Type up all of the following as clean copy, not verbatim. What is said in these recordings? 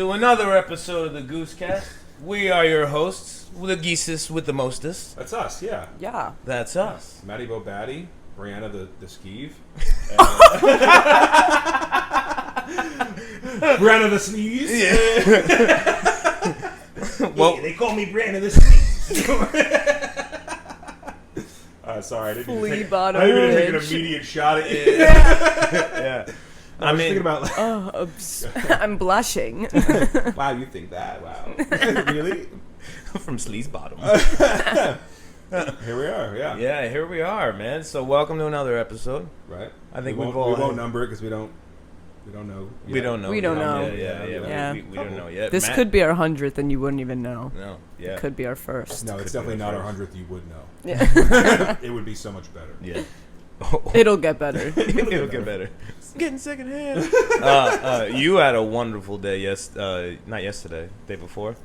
to another episode of the GooseCast. We are your hosts, the Geeses with the mostest. That's us, yeah. Yeah. That's us. Maddie Bo Batty, Brianna the Skeeve. Brianna the Sneeze. Yeah. Well, they call me Brianna the Sneeze. Sorry, I didn't Flea take, bottom I didn't take an bitch. immediate shot at you. yeah. I was thinking about I'm blushing. wow, you think that? Wow. Really? From Sleaze Bottom. Here we are, yeah. Yeah, here we are, man. So welcome to another episode. Right. I think we we won't number it because we don't know. Yet. We don't know. We don't know. Yeah. We don't know yet. This could be our 100th and you wouldn't even know. No. Yeah. It could be our first. No, it's definitely not our 100th. You would know. Yeah. It would be so much better. Yeah. It'll get better. It'll get better. It's getting secondhand. You had a wonderful day. Not yesterday. Day before.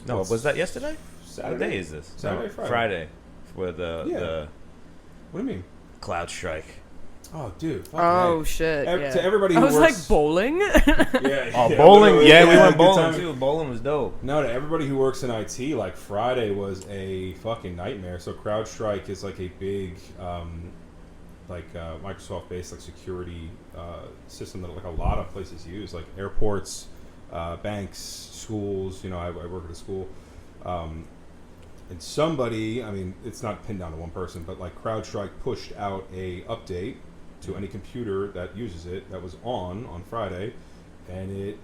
No, was that yesterday? Saturday. What day is this? Saturday, No, Friday. For the What do you mean? cloud strike. Oh, dude. Oh, shit. Yeah. To everybody who I was works, like, bowling? Yeah. Oh, bowling. Yeah, we went good bowling time. too. Bowling was dope. No, to everybody who works in IT, like Friday was a fucking nightmare. So CrowdStrike is like a big, Microsoft-based like security system that like a lot of places use, like airports, banks, schools. You know, I work at a school, and somebody, I mean, it's not pinned down to one person, but like CrowdStrike pushed out a update to any computer that uses it that was on Friday, and it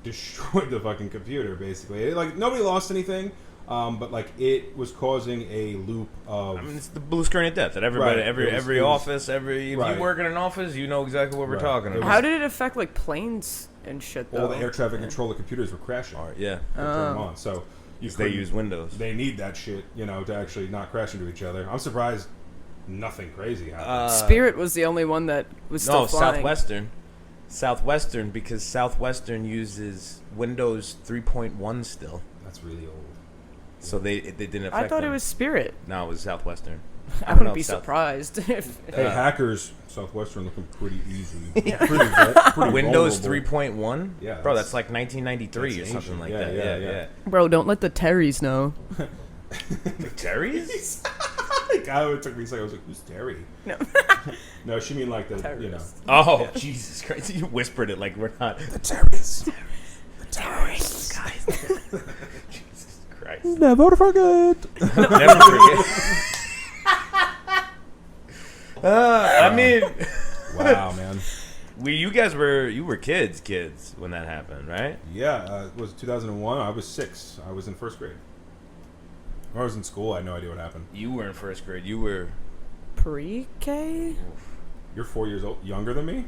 destroyed the fucking computer basically. Like nobody lost anything, but like it was causing a loop of. I mean, it's the blue screen of death at everybody, Right. every office, if Right. you work in an office, you know exactly what we're Right. talking It about. How did it affect, like, planes and shit, though? all the air traffic control, the computers were crashing. All right, yeah, They turn them on. So they couldn't- use Windows. They need that shit, you know, to actually not crash into each other. I'm surprised nothing crazy happened. Spirit was the only one that was still flying. Southwestern, because Southwestern uses Windows 3.1 still, That's really old. so they didn't affect I thought them. it was Spirit. No, it was Southwestern. I wouldn't know be if South- surprised if... Hey, hackers, Southwestern looking pretty easy. pretty Windows vulnerable. 3.1? Yeah, Bro, that's- that's like 1993 or that's something ancient. like Yeah, that. yeah. Bro, don't let the Terrys know. Terry's? It took me a second. I was like, who's Terry? No. No, she mean like the, Terrorist. Oh, Jesus Christ. You whispered it like we're not. The terrorists. The terrorists, guys. Jesus Christ. Never forget. Never forget. I mean, Wow, man. you were kids when that happened, right? Yeah, it was 2001. I was 6. I was in first grade. When I was in school, I had no idea what happened. You were in first grade. You were. Pre-K? You're 4 years old, younger than me?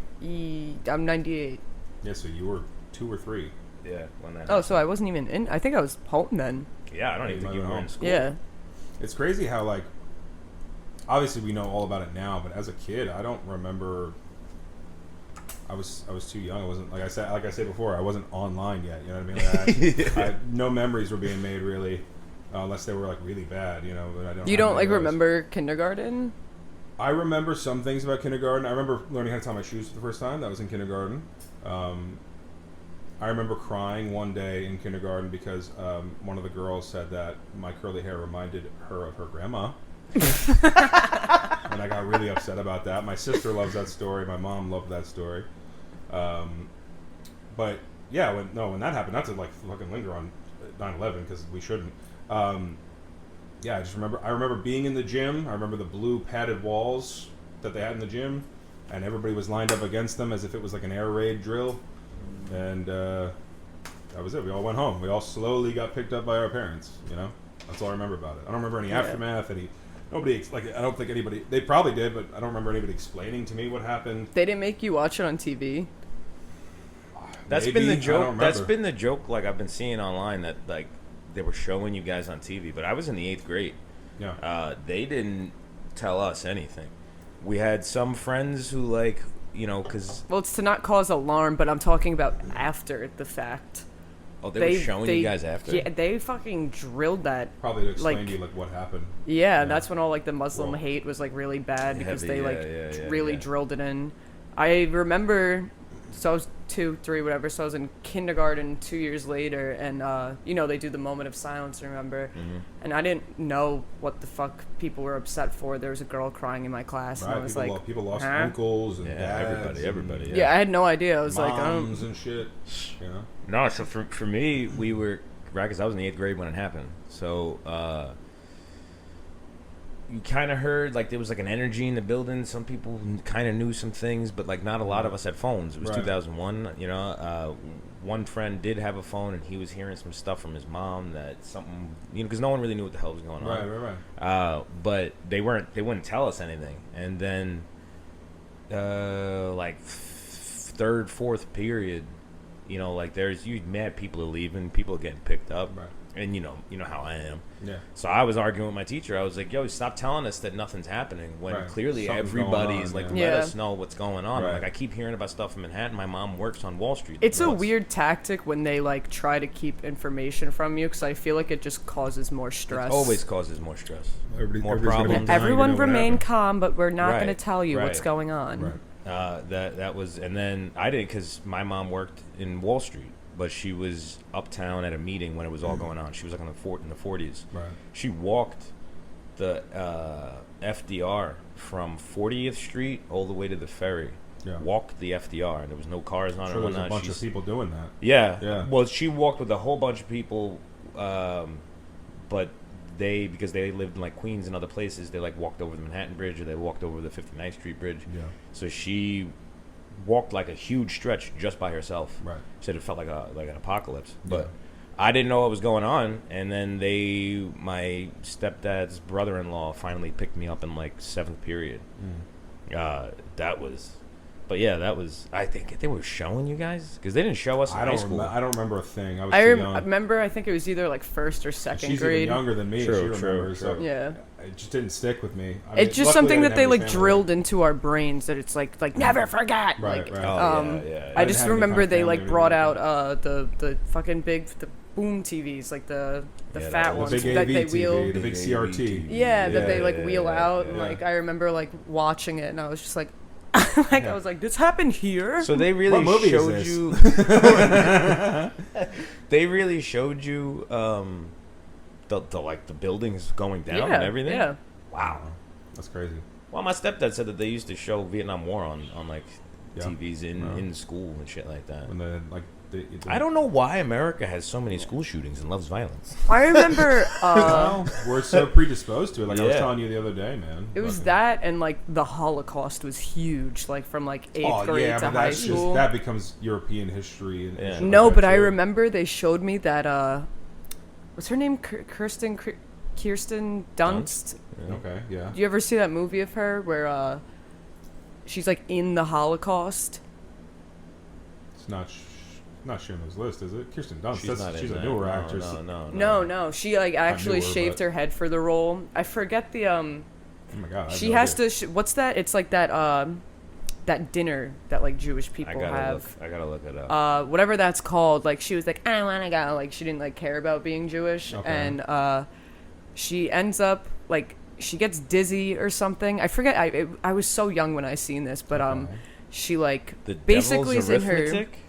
I'm 98. Yeah, so you were 2 or 3. Yeah, when that. Oh, so I wasn't even in... I think I was home then. Yeah, I don't even think you were in school. Yeah. It's crazy how, like, obviously we know all about it now, but as a kid, I don't remember. I was too young. I wasn't, like I said before, I wasn't online yet. You know what I mean? Like, no memories were being made really, unless they were like really bad. You know, but I don't. You don't, like, remember kindergarten? I remember some things about kindergarten. I remember learning how to tie my shoes for the first time. That was in kindergarten. I remember crying one day in kindergarten because one of the girls said that my curly hair reminded her of her grandma. And I got really upset about that. My sister loves that story. My mom loved that story. But yeah, when that happened, not to like fucking linger on 9/11 because we shouldn't. Yeah, I remember being in the gym. I remember the blue padded walls that they had in the gym, and everybody was lined up against them as if it was like an air raid drill. And that was it. We all went home. We all slowly got picked up by our parents. You know, that's all I remember about it. I don't remember any aftermath. Nobody, like, I don't think anybody. They probably did, but I don't remember anybody explaining to me what happened. They didn't make you watch it on TV? That's Maybe, been the I don't joke. remember. That's been the joke. Like I've been seeing online that like they were showing you guys on TV, but I was in the 8th grade. Yeah. They didn't tell us anything. We had some friends who like because Well, it's to not cause alarm, but I'm talking about after the fact. they were showing you guys after. Yeah, they fucking drilled that. Probably to explain like- to you like what happened. Yeah, that's when all like the Muslim Well, hate was like really bad because heavy, they like yeah, really yeah. drilled it in. I remember so I was 2, 3, whatever. So I was in kindergarten 2 years later, and they do the moment of silence. Remember, and I didn't know what the fuck people were upset for. There was a girl crying in my class, and I was people lost huh? uncles and dads, everybody. Yeah, I had no idea. I was moms and shit. You know? No, so for me, we were right because I was in the 8th grade when it happened. So you kind of heard like there was like an energy in the building. Some people kind of knew some things, but like not a lot of us had phones. It was 2001. One friend did have a phone, and he was hearing some stuff from his mom that something, because no one really knew what the hell was going on. Right. But they wouldn't tell us anything. And then like 3rd, 4th period, there's mad people are leaving, people are getting picked up. Right. And you know how I am. Yeah. So I was arguing with my teacher. I was like, "Yo, stop telling us that nothing's happening when clearly everybody's like, let us know what's going on." Right. Like I keep hearing about stuff in Manhattan. My mom works on Wall Street. It's a weird tactic when they like try to keep information from you, because I feel like it just causes more stress. It always causes more stress. More problems. Everyone remain calm, but we're not going to tell you what's going on. Right. That was, and then I didn't, because my mom worked in Wall Street. But she was uptown at a meeting when it was all going on. She was like in the 40s. Right. She walked the FDR from 40th Street all the way to the ferry. Yeah. Walked the FDR, and there was no cars on it. There's a bunch of people doing that. Yeah. Well, she walked with a whole bunch of people, but because they lived in like Queens and other places, they like walked over the Manhattan Bridge, or they walked over the 59th Street Bridge. Yeah. So she walked like a huge stretch just by herself. Right. Said it felt like an apocalypse. But I didn't know what was going on, and then my stepdad's brother-in-law finally picked me up in like 7th period. That was I think they were showing you guys, because they didn't show us in high school. I don't remember a thing. I was too young. I remember, I think it was either like 1st or 2nd grade. She's even younger than me. True. So yeah. It just didn't stick with me. It's just something that they like drilled into our brains, that it's like never forget. Right. I just remember they like brought out the fucking big boom TVs, like the fat ones that they wheel, the big CRT. That they like wheel out. And like I remember like watching it, and I was just like, I was like, this happened here. So they really showed you. They really showed you the buildings going down and everything. Yeah. Wow, that's crazy. Well, my stepdad said that they used to show Vietnam War on like TVs in school and shit like that. And I don't know why America has so many school shootings and loves violence. I remember we're so predisposed to it. Like I was telling you the other day, man. It was that, and like the Holocaust was huge, like from like 8th grade to high school. That becomes European history. And no, but I remember they showed me that what's her name? Kirsten Dunst. Yeah. Okay, yeah. Do you ever see that movie of her where she's like in the Holocaust? It's not Schindler's List, is it? Kirsten Dunst. She's a newer actress. No. She like actually shaved her head for the role. I forget the Oh my god. She has to. What's that? It's like that that dinner that like Jewish people have. I gotta look it up. Whatever that's called. Like she was like, I want to go. Like she didn't like care about being Jewish, and she ends up like she gets dizzy or something. I forget. I was so young when I seen this, but she like the basically Devil's is in Arithmetic? her.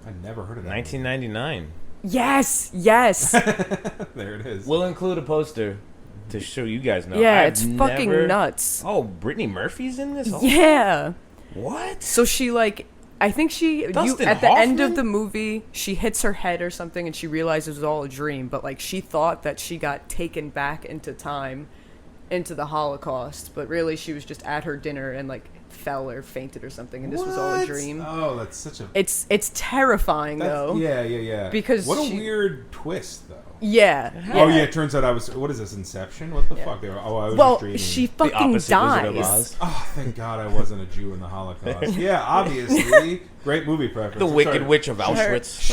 I never heard of that. 1999. Yes. There it is. We'll include a poster to show you guys know. Yeah, it's fucking nuts. Oh, Brittany Murphy's in this? Oh. Yeah. What? So she like, I think at the end of the movie, she hits her head or something, and she realizes it was all a dream. But like, she thought that she got taken back into time, into the Holocaust. But really, she was just at her dinner and like fell or fainted or something, and this was all a dream. Oh, that's such a. It's terrifying though. Yeah. Because what a weird twist though. Yeah. Oh yeah, it turns out I was. What is this? Inception? What the fuck? I was dreaming. She fucking dies. Oh, thank God I wasn't a Jew in the Holocaust. Yeah, obviously, great movie preference. The Wicked Witch of Auschwitz.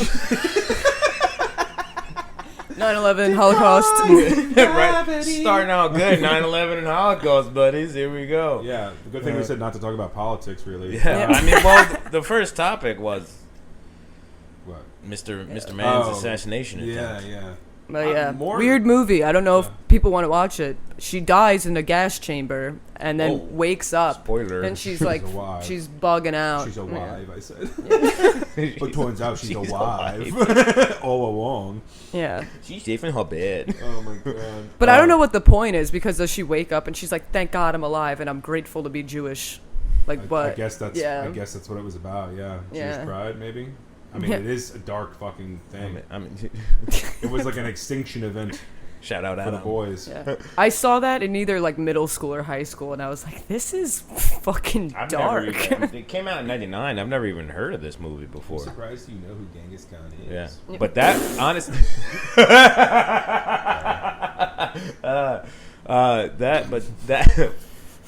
9/11 Holocaust. Right. Starting out good. 9/11 and Holocaust, buddies. Here we go. Yeah, the good thing we said not to talk about politics, really. Yeah. I mean, well, the first topic was what? Mr. Mann's assassination attempt. Yeah. But yeah, weird movie. I don't know if people want to watch it. She dies in a gas chamber and then wakes up. Spoiler. And she's like, she's bugging out. She's alive, I said. But turns out she's alive all along. Yeah. She's safe in her bed. Oh my god. But I don't know what the point is, because does she wake up and she's like, thank God I'm alive and I'm grateful to be Jewish. Like what? I guess that's what it was about. Yeah. Jewish pride, maybe. I mean, it is a dark fucking thing. I mean it was like an extinction event. Shout out for Adam. the boys. Yeah. I saw that in either like middle school or high school, and I was like, "This is fucking dark." It came out in '99. I've never even heard of this movie before. I'm surprised you know who Genghis Khan is. Yeah, but that honestly,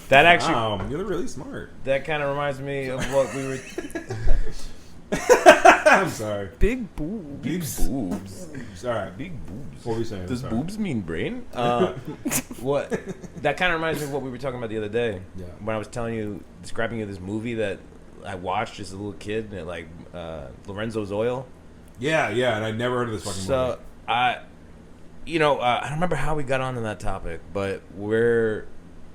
that actually, wow, you're really smart. That kind of reminds me of what we were. I'm sorry. Big boobs. Big boobs. All right. Big boobs. What were we saying? Does boobs mean brain? What? That kind of reminds me of what we were talking about the other day. Yeah. When I was describing you this movie that I watched as a little kid, and like Lorenzo's Oil. Yeah, and I never heard of this fucking movie. So I don't remember how we got onto that topic, but I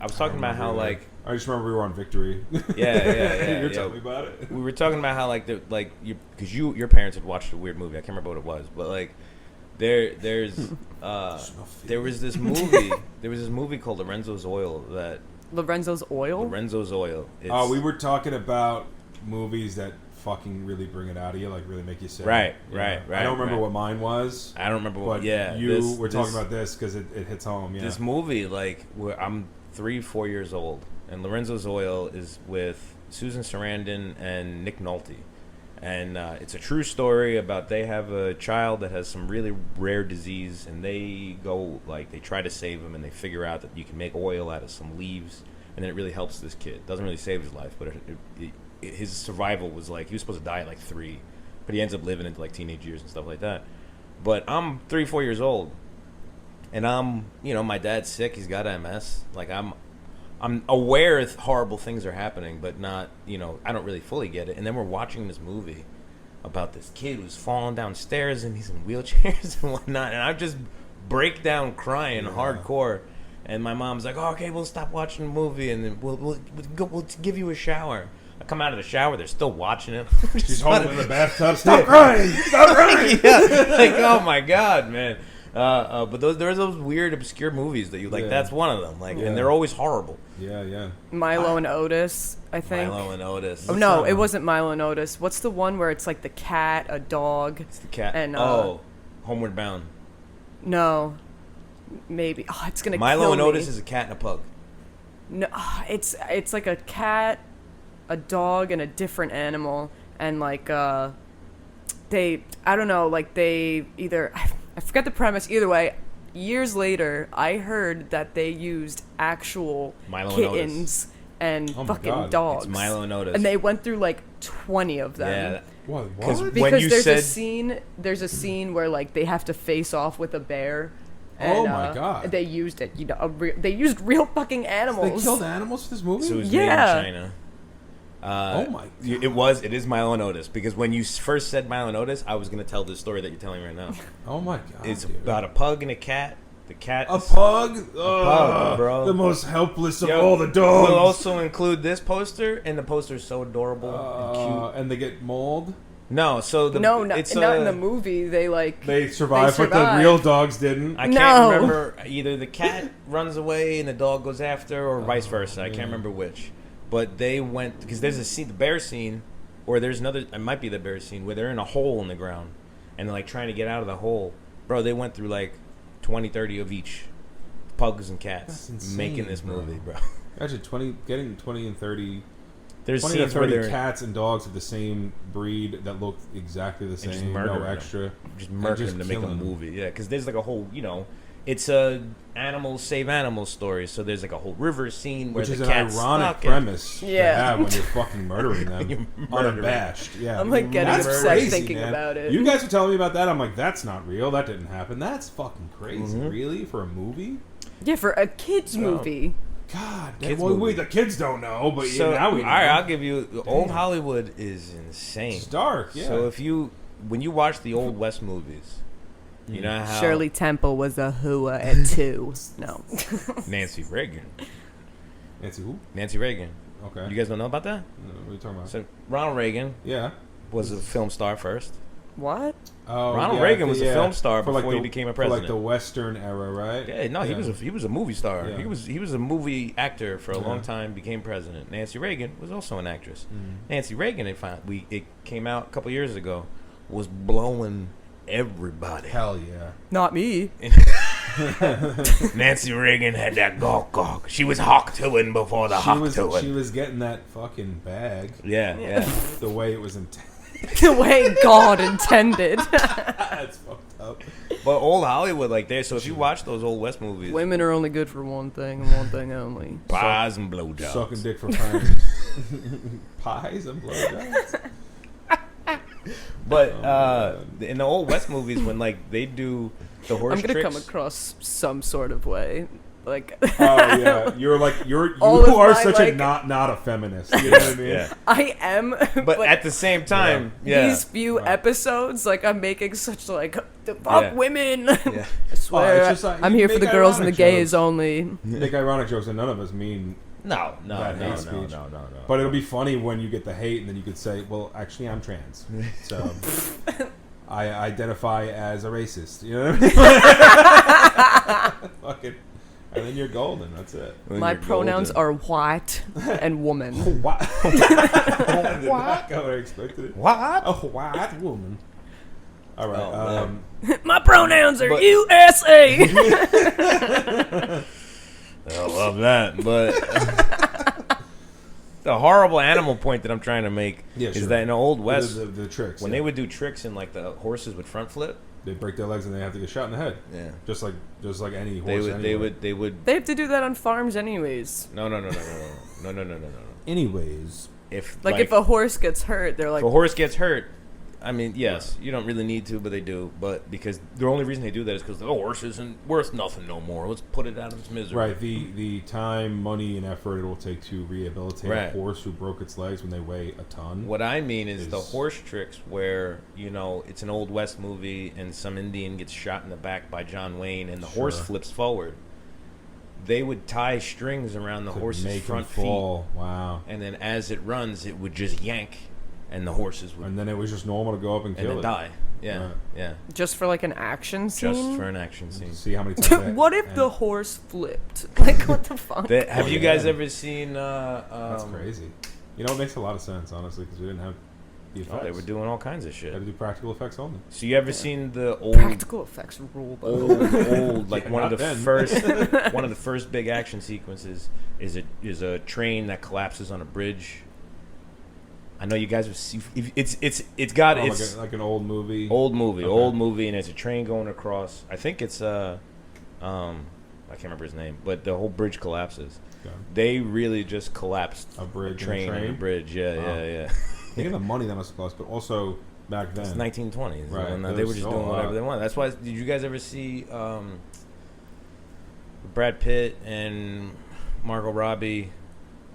was talking about how like. I just remember we were on Victory. Yeah. You're telling me about it. We were talking about how because your parents had watched a weird movie. I can't remember what it was, but like there was this movie. There was this movie called Lorenzo's Oil that. Lorenzo's Oil. Lorenzo's Oil. We were talking about movies that fucking really bring it out of you, like really make you sick. Right. I don't remember what mine was. I don't remember what. Yeah, you were talking about this because it hits home. Yeah. This movie, like, where I'm 3-4 years old. And Lorenzo's Oil is with Susan Sarandon and Nick Nolte. And it's a true story about they have a child that has some really rare disease, and they go, like, they try to save him, and they figure out that you can make oil out of some leaves, and then it really helps this kid. It doesn't really save his life, but his survival was, like, he was supposed to die at, like, 3, but he ends up living into, like, teenage years and stuff like that. But I'm 3-4 years old, and my dad's sick, he's got MS. Like, I'm aware horrible things are happening, but not, I don't really fully get it. And then we're watching this movie about this kid who's falling downstairs and he's in wheelchairs and whatnot. And I just break down crying hardcore. And my mom's like, "Oh, okay, we'll stop watching the movie and then we'll give you a shower." I come out of the shower, they're still watching it. She's holding in the bathtub. Stop crying! Stop crying! Yeah, like, oh my God, man. But there's those weird, obscure movies that you like. That's one of them. Like, and they're always horrible. Yeah. Milo and Otis, I think. Milo and Otis. Oh no, it wasn't Milo and Otis. What's the one where it's like the cat, a dog? It's the cat. And Homeward Bound. No, maybe. Oh, it's gonna. Milo kill and me. Otis is a cat and a pug. No, it's like a cat, a dog, and a different animal, and like I don't know, like they either. I forget the premise. Either way, years later, I heard that they used actual Milo kittens and fucking dogs. It's Milo and Otis. And they went through like 20 of them. Yeah. What? Because there's a scene where like they have to face off with a bear. And, oh my God! They used it. They used real fucking animals. They killed animals for this movie. So it was made in China. Oh my God. It is Milo and Otis, because when you first said Milo and Otis, I was going to tell this story that you're telling right now. Oh my God. It's about a pug and a cat. The cat a pug? Pug, bro. The most helpless of all the dogs. We'll also include this poster, and the poster is so adorable and cute. And they get mauled? No, so not in the movie. They survive, but the real dogs didn't. I can't remember. Either the cat runs away and the dog goes after, or vice versa. I can't remember which. But they went, because there's a scene, the bear scene, or there's another, it might be the bear scene, where they're in a hole in the ground, and they're like trying to get out of the hole. Bro, they went through like 20, 30 of each, pugs and cats, making this movie, bro. Imagine getting 20 and 30. There's 20 to scenes where 30 cats and dogs of the same breed that look exactly the same, just no extra. Just murder them to make a movie, yeah. Because there's like a whole, it's a animals save animals story. So there's like a whole river scene where the cat's an ironic premise to have when you're fucking murdering them unabashed. Yeah, I'm like getting upset thinking about it. You guys were telling me about that. I'm like, that's not real. That didn't happen. That's fucking crazy. Really, for a movie? Yeah, for a kids movie. God, the kids don't know, but now we know. All right, I'll give you. Old Hollywood is insane. It's dark. Yeah. So when you watch the old West movies, You know how Shirley Temple was a hooah at 2. No. Nancy Reagan. Nancy who? Nancy Reagan. Okay. You guys don't know about that? No, what are you talking about? So Ronald Reagan was a film star first. What? Oh, Ronald Reagan was a film star before he became a president. For like the Western era, right? Yeah, no, he was a movie star. Yeah. He was a movie actor for a long time. Became president. Nancy Reagan was also an actress. Nancy Reagan, it came out a couple years ago, was blowing everybody. Hell yeah. Not me. Nancy Reagan had that gawk. She was hawk-toing before the hawk-toing. She was getting that fucking bag. Yeah. The way it was intended. The way God intended. That's fucked up. But old Hollywood, like there. So if you watch those old West movies, Women are only good for one thing and one thing only. pies and blowjobs. Sucking dick for fun. Pies and blowjobs. But in the old West movies, when like they do the horse I'm gonna tricks, come across some sort of way. Like, oh yeah, you are such a not a feminist. You know what I mean? Yeah. I am, but at the same time, these few episodes, like I'm making such like fuck women. Yeah. I swear, it's just like, I'm you here for make the girls and the ironic gays jokes. only. Make ironic jokes, and none of us mean No. hate speech. But it'll be funny when you get the hate, and then you could say, "Well, actually, I'm trans, so I identify as a racist." You know what I mean? Fucking. And then you're golden. That's it. My pronouns are white and woman. What? I did not go where I expected it. What? A white woman. All right. My pronouns are USA. I love that. But the horrible animal point that I'm trying to make is that in the Old West, the tricks when they would do tricks and like the horses would front flip, they break their legs and they have to get shot in the head. Yeah, just like any horse. They would. They have to do that on farms anyways. No. Anyways, if a horse gets hurt, they're like, if a horse gets hurt, I mean, yes, you don't really need to, but they do. But because the only reason they do that is because the horse isn't worth nothing no more. Let's put it out of its misery. Right. The time, money, and effort it will take to rehabilitate a horse who broke its legs when they weigh a ton. What I mean is the horse tricks where, it's an Old West movie and some Indian gets shot in the back by John Wayne and the horse flips forward. They would tie strings around the horse's front feet. Wow. And then as it runs, it would just yank. And the horses would... And then it was just normal to go up and kill it. And then die. Yeah, right. Yeah. Just for like an action scene? Just for an action scene. See how many times what if the horse flipped? Like, what the fuck? Have you guys ever seen... That's crazy. It makes a lot of sense, honestly, because we didn't have the effects. Oh, they were doing all kinds of shit. They had to do practical effects only. So you ever seen the old... Practical effects rule, old, like one of the first big action sequences is a train that collapses on a bridge. I know you guys have seen. It's got like an old movie. Old movie, and it's a train going across. I think it's I can't remember his name, but the whole bridge collapses. Okay. They really just collapsed a train and a bridge. Yeah. Think of the money that must have cost, but also back then, it's 1920s. Right? And they were just doing whatever they wanted. That's why. Did you guys ever see Brad Pitt and Margot Robbie?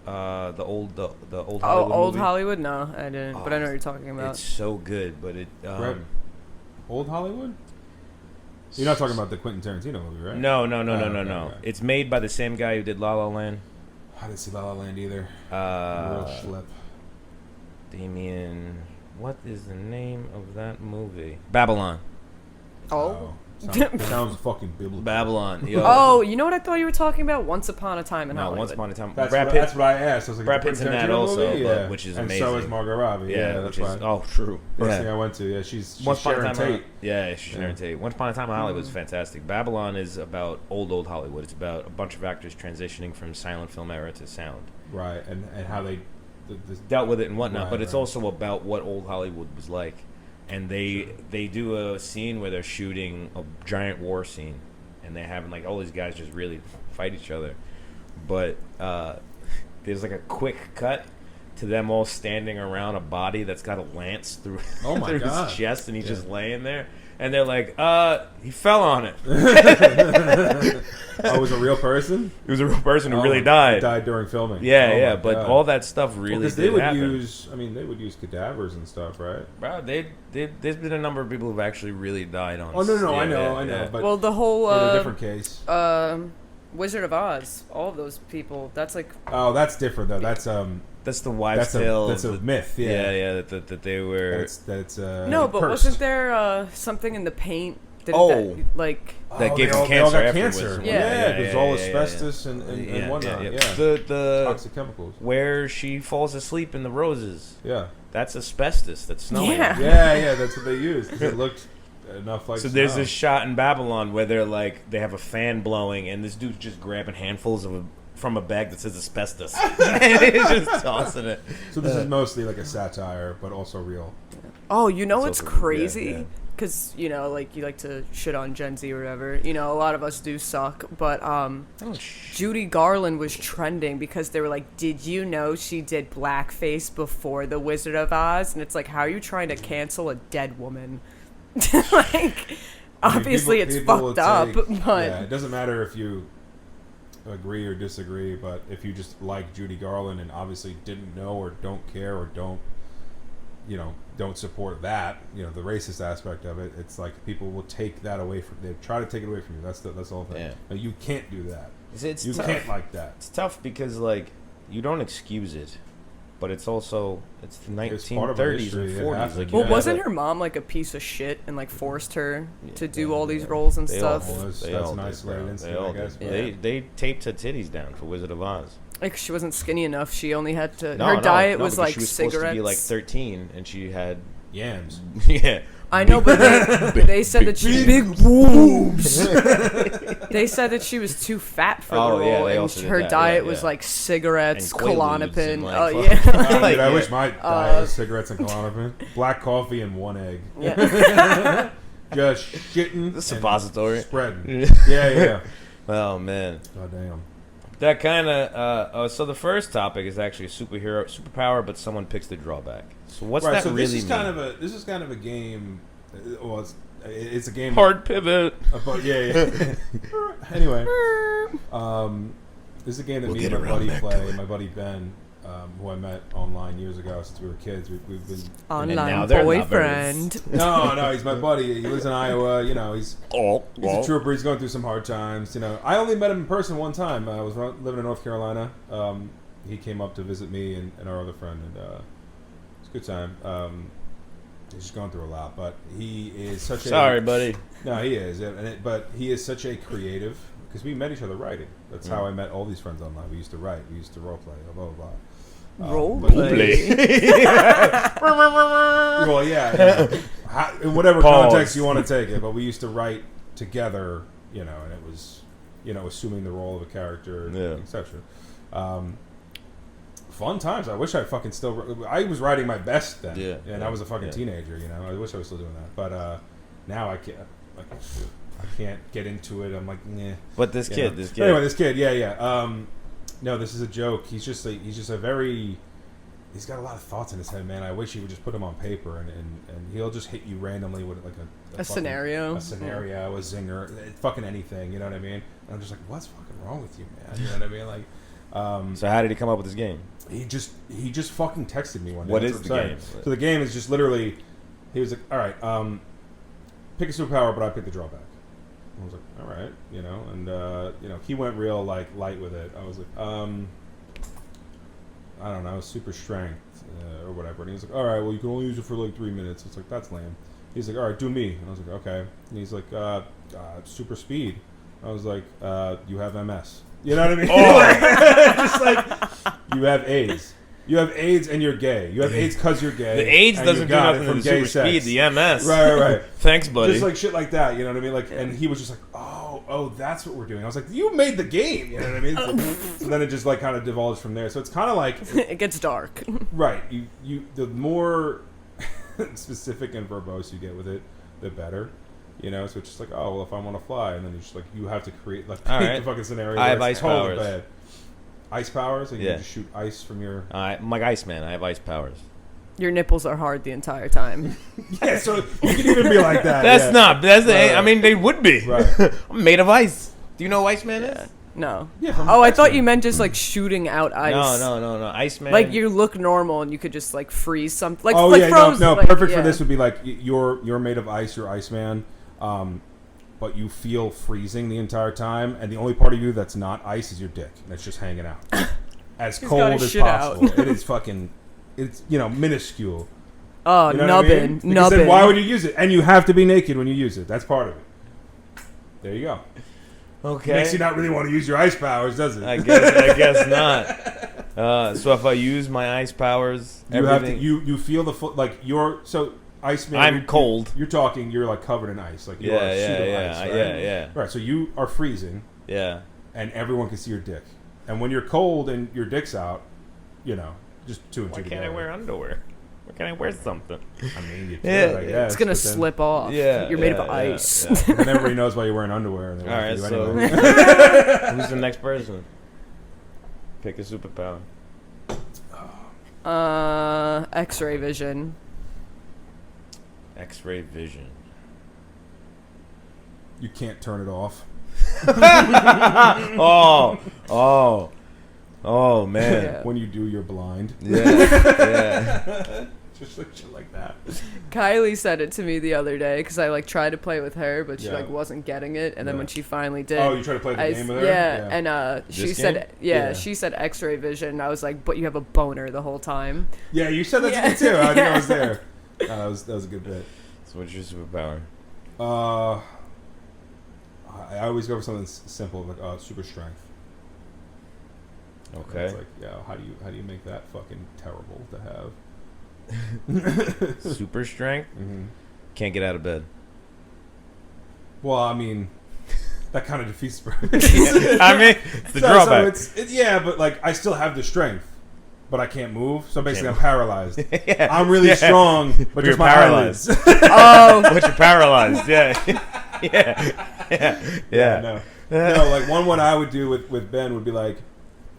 The old Hollywood Old movie? Hollywood? No, I didn't. But I know what you're talking about. It's so good, but it. Old Hollywood? You're not talking about the Quentin Tarantino movie, right? No. Okay. It's made by the same guy who did La La Land. I didn't see La La Land either. Real schlep. Damien. What is the name of that movie? Babylon. Oh. Sounds fucking biblical. Babylon. Yo. Oh, you know what I thought you were talking about? Once Upon a Time in Hollywood. Once Upon a Time. That's what I asked. I was like, Brad Pitt's in that also, which is amazing. And so is Margot Robbie. Yeah, that's right. True. First thing I went to. Yeah, she's Sharon Tate. She's Sharon Tate. Once Upon a Time in Hollywood is fantastic. Babylon is about old Hollywood. It's about a bunch of actors transitioning from silent film era to sound. Right, and how they dealt with it and whatnot. But it's also about what old Hollywood was like. And they do a scene where they're shooting a giant war scene, and they're having like all these guys just really fight each other. But there's like a quick cut to them all standing around a body that's got a lance through, through his chest, and he's just laying there. And they're like, he fell on it. Oh, it was a real person? It was a real person who really died. Died during filming. Yeah, but all that stuff really did happen. They would use cadavers and stuff, right? Bro, there's been a number of people who've actually really died on. Oh, no, I know. But well, the whole... in a different case. Wizard of Oz, all of those people, that's like... Oh, that's different, though. That's the wives' tale. That's a myth, yeah. That they were... That's no, but cursed. wasn't there something in the paint... That gave them cancer. They all got cancer. Yeah, it was all asbestos and whatnot. Yeah. The toxic chemicals. Where she falls asleep in the roses. Yeah. That's asbestos that's snowing. Yeah, that's what they used. 'Cause it looked enough like So snow. there's this shot in Babylon where they have a fan blowing and this dude's just grabbing handfuls from a bag that says asbestos. And he's just tossing it. So this is mostly like a satire, but also real. Oh, you know what's crazy? Yeah. Because, you know, like, you like to shit on Gen Z or whatever. You know, a lot of us do suck. But Judy Garland was trending because they were like, did you know she did blackface before The Wizard of Oz? And it's like, how are you trying to cancel a dead woman? Like, obviously it's fucked up. But yeah, it doesn't matter if you agree or disagree, but if you just like Judy Garland and obviously didn't know or don't care or don't support that, the racist aspect of it, it's like people will take that away from. They try to take it away from you. That's the whole thing. Yeah. No, you can't do that. You can't like that. It's tough because you don't excuse it, but it's the 1930s and 40s. Well, wasn't her mom like a piece of shit and like forced her to do all these roles and stuff? That's an isolated incident, I guess. They taped her titties down for Wizard of Oz. Like, she wasn't skinny enough. She only had to... her diet was like she was cigarettes. Supposed to be like 13, and she had... Yams. Yeah. I know, but they said that she... Big boobs! They said that she was too fat for the role, and her diet was like cigarettes, Klonopin. Dude, I wish my diet was cigarettes and Klonopin. Black coffee and one egg. Yeah. Just shitting. The suppository. Spreading. Yeah. Oh, man. God damn. That kind of so the first topic is actually a superpower, but someone picks the drawback. So what's that really mean? This is kind of a game. Well, it's a game. Hard pivot. Yeah. Anyway, this is a game that me and my buddy play. My buddy Ben, who I met online years ago since we were kids. We've been online boyfriend. No, he's my buddy. He lives in Iowa. He's a trooper. He's going through some hard times. I only met him in person one time. I was living in North Carolina. He came up to visit me and our other friend, and it's a good time. He's just going through a lot, but he is such Sorry, buddy. No, he is. But he is such a creative, because we met each other writing. That's how I met all these friends online. We used to write. We used to role play. Blah, blah, blah. Role play? Well, yeah. In whatever context you want to take it. But we used to write together, and it was, assuming the role of a character, etc. Fun times. I wish I fucking still... I was writing my best then. I was a fucking teenager, I wish I was still doing that. But now I can't... I can't get into it. I'm like, nah. But this kid. Anyway, this kid, yeah. No, this is a joke. He's just a very... He's got a lot of thoughts in his head, man. I wish he would just put them on paper, and he'll just hit you randomly with like a scenario. A scenario, a zinger, fucking anything, you know what I mean? And I'm just like, what's fucking wrong with you, man? You know what I mean? Like, so how did he come up with this game? He just fucking texted me one day. What is the game? So the game is just literally, he was like, all right, pick a superpower, but I pick the drawback. I was like, all right, and he went real like light with it. I was like, I don't know, super strength or whatever. And he was like, all right, well, you can only use it for like 3 minutes. It's like, that's lame. He's like, all right, do me. And I was like, okay. And he's like, super speed. I was like, you have MS. You know what I mean? Just like, you have AIDS. You have AIDS and you're gay. You have AIDS because you're gay. The AIDS doesn't do nothing to the super speed. The MS. Right. Thanks, buddy. Just like shit like that. You know what I mean? Like, and he was just like, oh, that's what we're doing. I was like, you made the game. You know what I mean? So then it just like kind of divulged from there. So it's kind of like it gets dark. Right. You the more specific and verbose you get with it, the better. So it's just like, oh, well, if I want to fly, and then you have to create like the fucking scenario. I have ice powers. Bad. Ice powers? Like you can just shoot ice from your... I'm like Iceman. I have ice powers. Your nipples are hard the entire time. Yeah, so you can even be like that. That's the... I mean, they would be. Right. I'm made of ice. Do you know who Iceman is? No. Yeah, from I thought X-Men. you meant just like shooting out ice. No. Iceman. Like you look normal and you could just like freeze something. Like, Oh like yeah, Frozen. no. Like, Perfect yeah. for this would be like you're made of ice. You're Iceman, but you feel freezing the entire time, and the only part of you that's not ice is your dick, and it's just hanging out, as He's cold got as his shit possible. out. It is fucking. It's minuscule. Oh, You know what I mean? nubbin, Because nubbin. then why would you use it? And you have to be naked when you use it. That's part of it. There you go. Okay. Makes you not really want to use your ice powers, does it? I guess not. So if I use my ice powers, You have to. everything. You feel the like you're so Iceman. I'm cold. You're talking. You're like covered in ice. Like you Yeah, are a sheet of yeah, ice. Right? yeah. Right. So you are freezing, Yeah. and everyone can see your dick. And when you're cold and your dick's out, just two and Why two can't together. I wear underwear? Why can't I wear something? I mean, you could, Yeah, I guess. It's gonna but then- slip off. Yeah, You're made yeah, of ice. And everybody knows why you're wearing underwear. And they All laugh right, at you so anyway. who's the next person? Pick a superpower. X-ray vision. X-ray vision. You can't turn it off. Oh man. Yeah. When you do, you're blind. Yeah. Just like shit like that. Kylie said it to me the other day because I like tried to play with her, but she Yeah. like wasn't getting it. And then Yeah. when she finally did, Oh, you try to play the game with her? Yeah, and she This said, game? yeah, Yeah. she said X-ray vision. I was like, but you have a boner the whole time. Yeah, you said that Yeah. to me too. I think I was Yeah. there. That was a good bit. So what's your superpower? I always go for something simple like super strength. Okay. It's like, how do you make that fucking terrible to have? Super strength? Mm-hmm. Can't get out of bed. Well, I mean, that kind of defeats the purpose. I mean, it's the drawback. Yeah, but like I still have the strength, but I can't move. So basically, Can't I'm paralyzed. Yeah. I'm really Yeah. strong, but But just you're my paralyzed. eyelids. Oh, But you're paralyzed. Yeah. No, like one I would do with Ben would be like,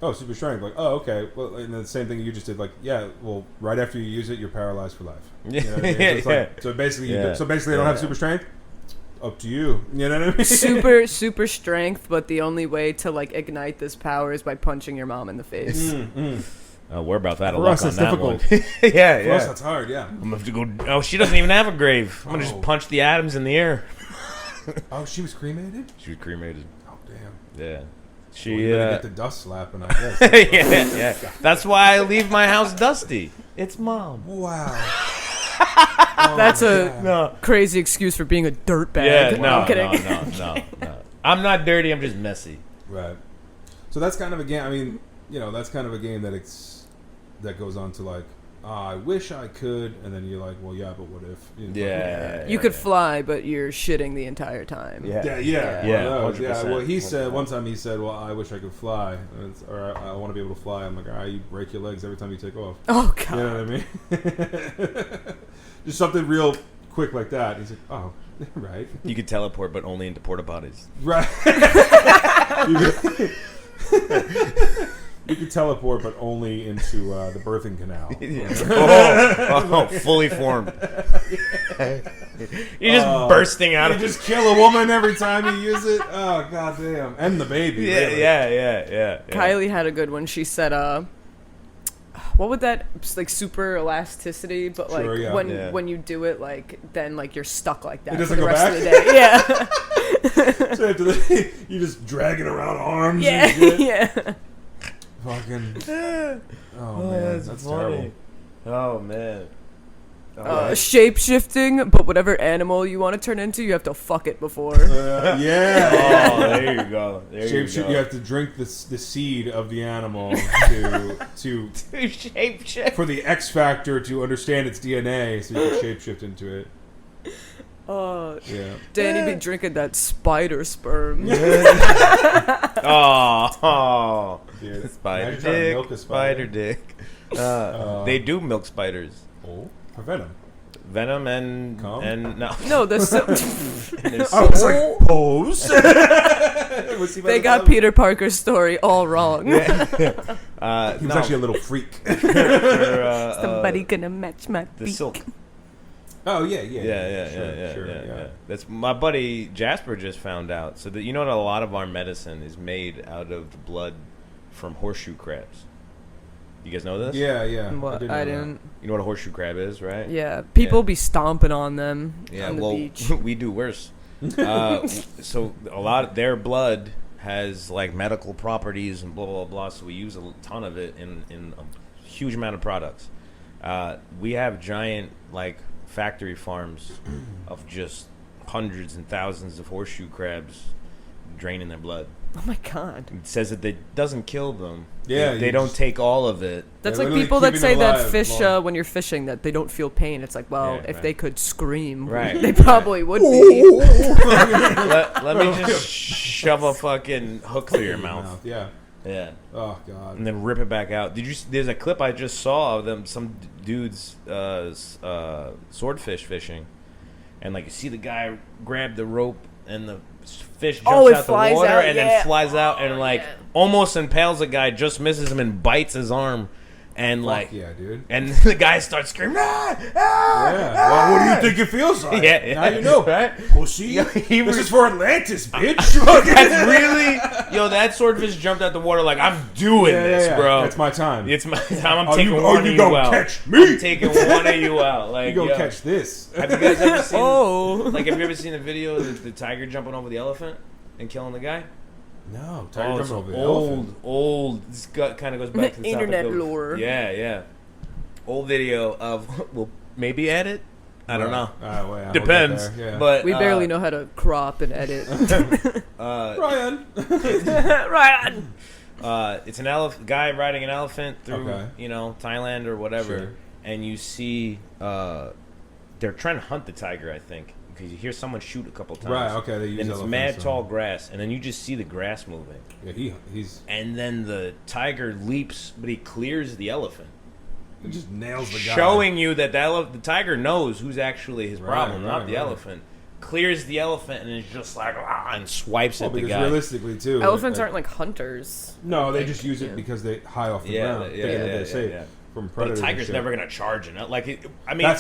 oh, super strength. Like, oh, okay. Well, and the same thing you just did. Like, yeah. Well, right after you use it, you're paralyzed for life. You know what I mean? So, it's like, so basically, I don't have super strength. Up to you. You know what I mean? super strength, but the only way to like ignite this power is by punching your mom in the face. We're about that. For luck us, on it's that difficult. one. Yeah. For us, that's hard. Yeah. I'm gonna have to go. Oh, she doesn't even have a grave. I'm gonna Oh. just punch the atoms in the air. Oh, she was cremated. She was cremated. Oh, damn. Yeah. Well, She. you better get the dust slapping, I guess. Yeah. That's why I leave my house dusty. It's mom. Wow. That's a No. crazy excuse for being a dirtbag. Yeah. No. I'm kidding. No. I'm not dirty. I'm just messy. Right. So that's kind of a game. I mean, that's kind of a game that goes on to like, I wish I could, and then you're like, well, yeah, but what if? Yeah. You could fly, but you're shitting the entire time. Yeah. Yeah, Well, 100%. Well, he said one time he said, well, I wish I could fly, or I want to be able to fly. I'm like, all right, you break your legs every time you take off. Oh god. You know what I mean? Just something real quick like that. He's like, oh, right. You could teleport, but only into porta potties. Right. You could teleport, but only into the birthing canal. Fully formed. You're just bursting out You of. just kill a woman every time you use it. Oh, goddamn. And the baby. Really. Yeah. Kylie had a good one. She said, what would that like super elasticity? But like Sure, yeah. when you do it, like then like you're stuck like that It for doesn't the go rest back? of the day. Yeah. So after you just dragging around arms Yeah. and shit. Yeah. Fucking. Oh, man. That's funny. terrible. Oh man. Shape shifting, but whatever animal you want to turn into, you have to fuck it before. Yeah. Oh, there you go. Shapeshift, you have to drink the seed of the animal to shape shift. for the X factor to understand its DNA, so you can shapeshift into it. Yeah. Danny be drinking that spider sperm. Oh, Dude, spider imagine trying to milk a dick. spider. Spider dick. They do milk spiders. Oh, for venom. Venom and Cum? and no. No, the I was like, pose. they got Peter Parker's story all wrong. He was actually a little freak. Somebody gonna match my the beak. silk. Oh yeah. Yeah. That's my buddy Jasper just found out. So that you know that a lot of our medicine is made out of the blood from horseshoe crabs. You guys know this? Yeah. What? I didn't. You know what a horseshoe crab is, right? Yeah, people be stomping on them on the beach. We do worse. So a lot of their blood has like medical properties and blah blah blah. So we use a ton of it in a huge amount of products. We have giant like factory farms of just hundreds and thousands of horseshoe crabs draining their blood. Oh my god! It says that it doesn't kill them. Yeah, they don't take all of it. That's like people that say that fish, when you're fishing, that they don't feel pain. It's like, well, if they could scream, they probably would be. let me just shove a fucking hook through your mouth. Yeah. Oh god. And then rip it back out. Did you? There's a clip I just saw of them. Some dudes swordfish fishing, and like you see the guy grab the rope and the fish jumps out the water and then flies out and almost impales a guy, just misses him and bites his arm, and dude. And the guy starts screaming. Well, what do you think it feels like? Yeah. Now you know, right? Well, see, this is for Atlantis, bitch. That's really, that swordfish jumped out the water like, I'm doing this, bro. That's my time. It's my time. I'm taking one of you out. Catch me. I'm taking one of you out. Like, you gonna catch this? Have you guys ever seen? Have you ever seen the video of the tiger jumping over the elephant and killing the guy? No, tiger jumping over the elephant. Old. This kind of goes back to the internet lore. Yeah. Old video of. We'll maybe edit. I don't know. Well, depends. Yeah. But we barely know how to crop and edit. Ryan. It's an guy riding an elephant through, Thailand or whatever, sure. And you see they're trying to hunt the tiger, I think, because you hear someone shoot a couple times. Right. Okay. They use and it's mad tall grass, and then you just see the grass moving. Yeah. He's. And then the tiger leaps, but he clears the elephant. It just nails the guy. Showing you that the tiger knows who's actually his problem, not the elephant. Clears the elephant and is just like, and swipes at the guy. Realistically, too. Elephants aren't like hunters. No, they just use it because they high off the ground. They're safe from predators. But a tiger's never going to charge it. That's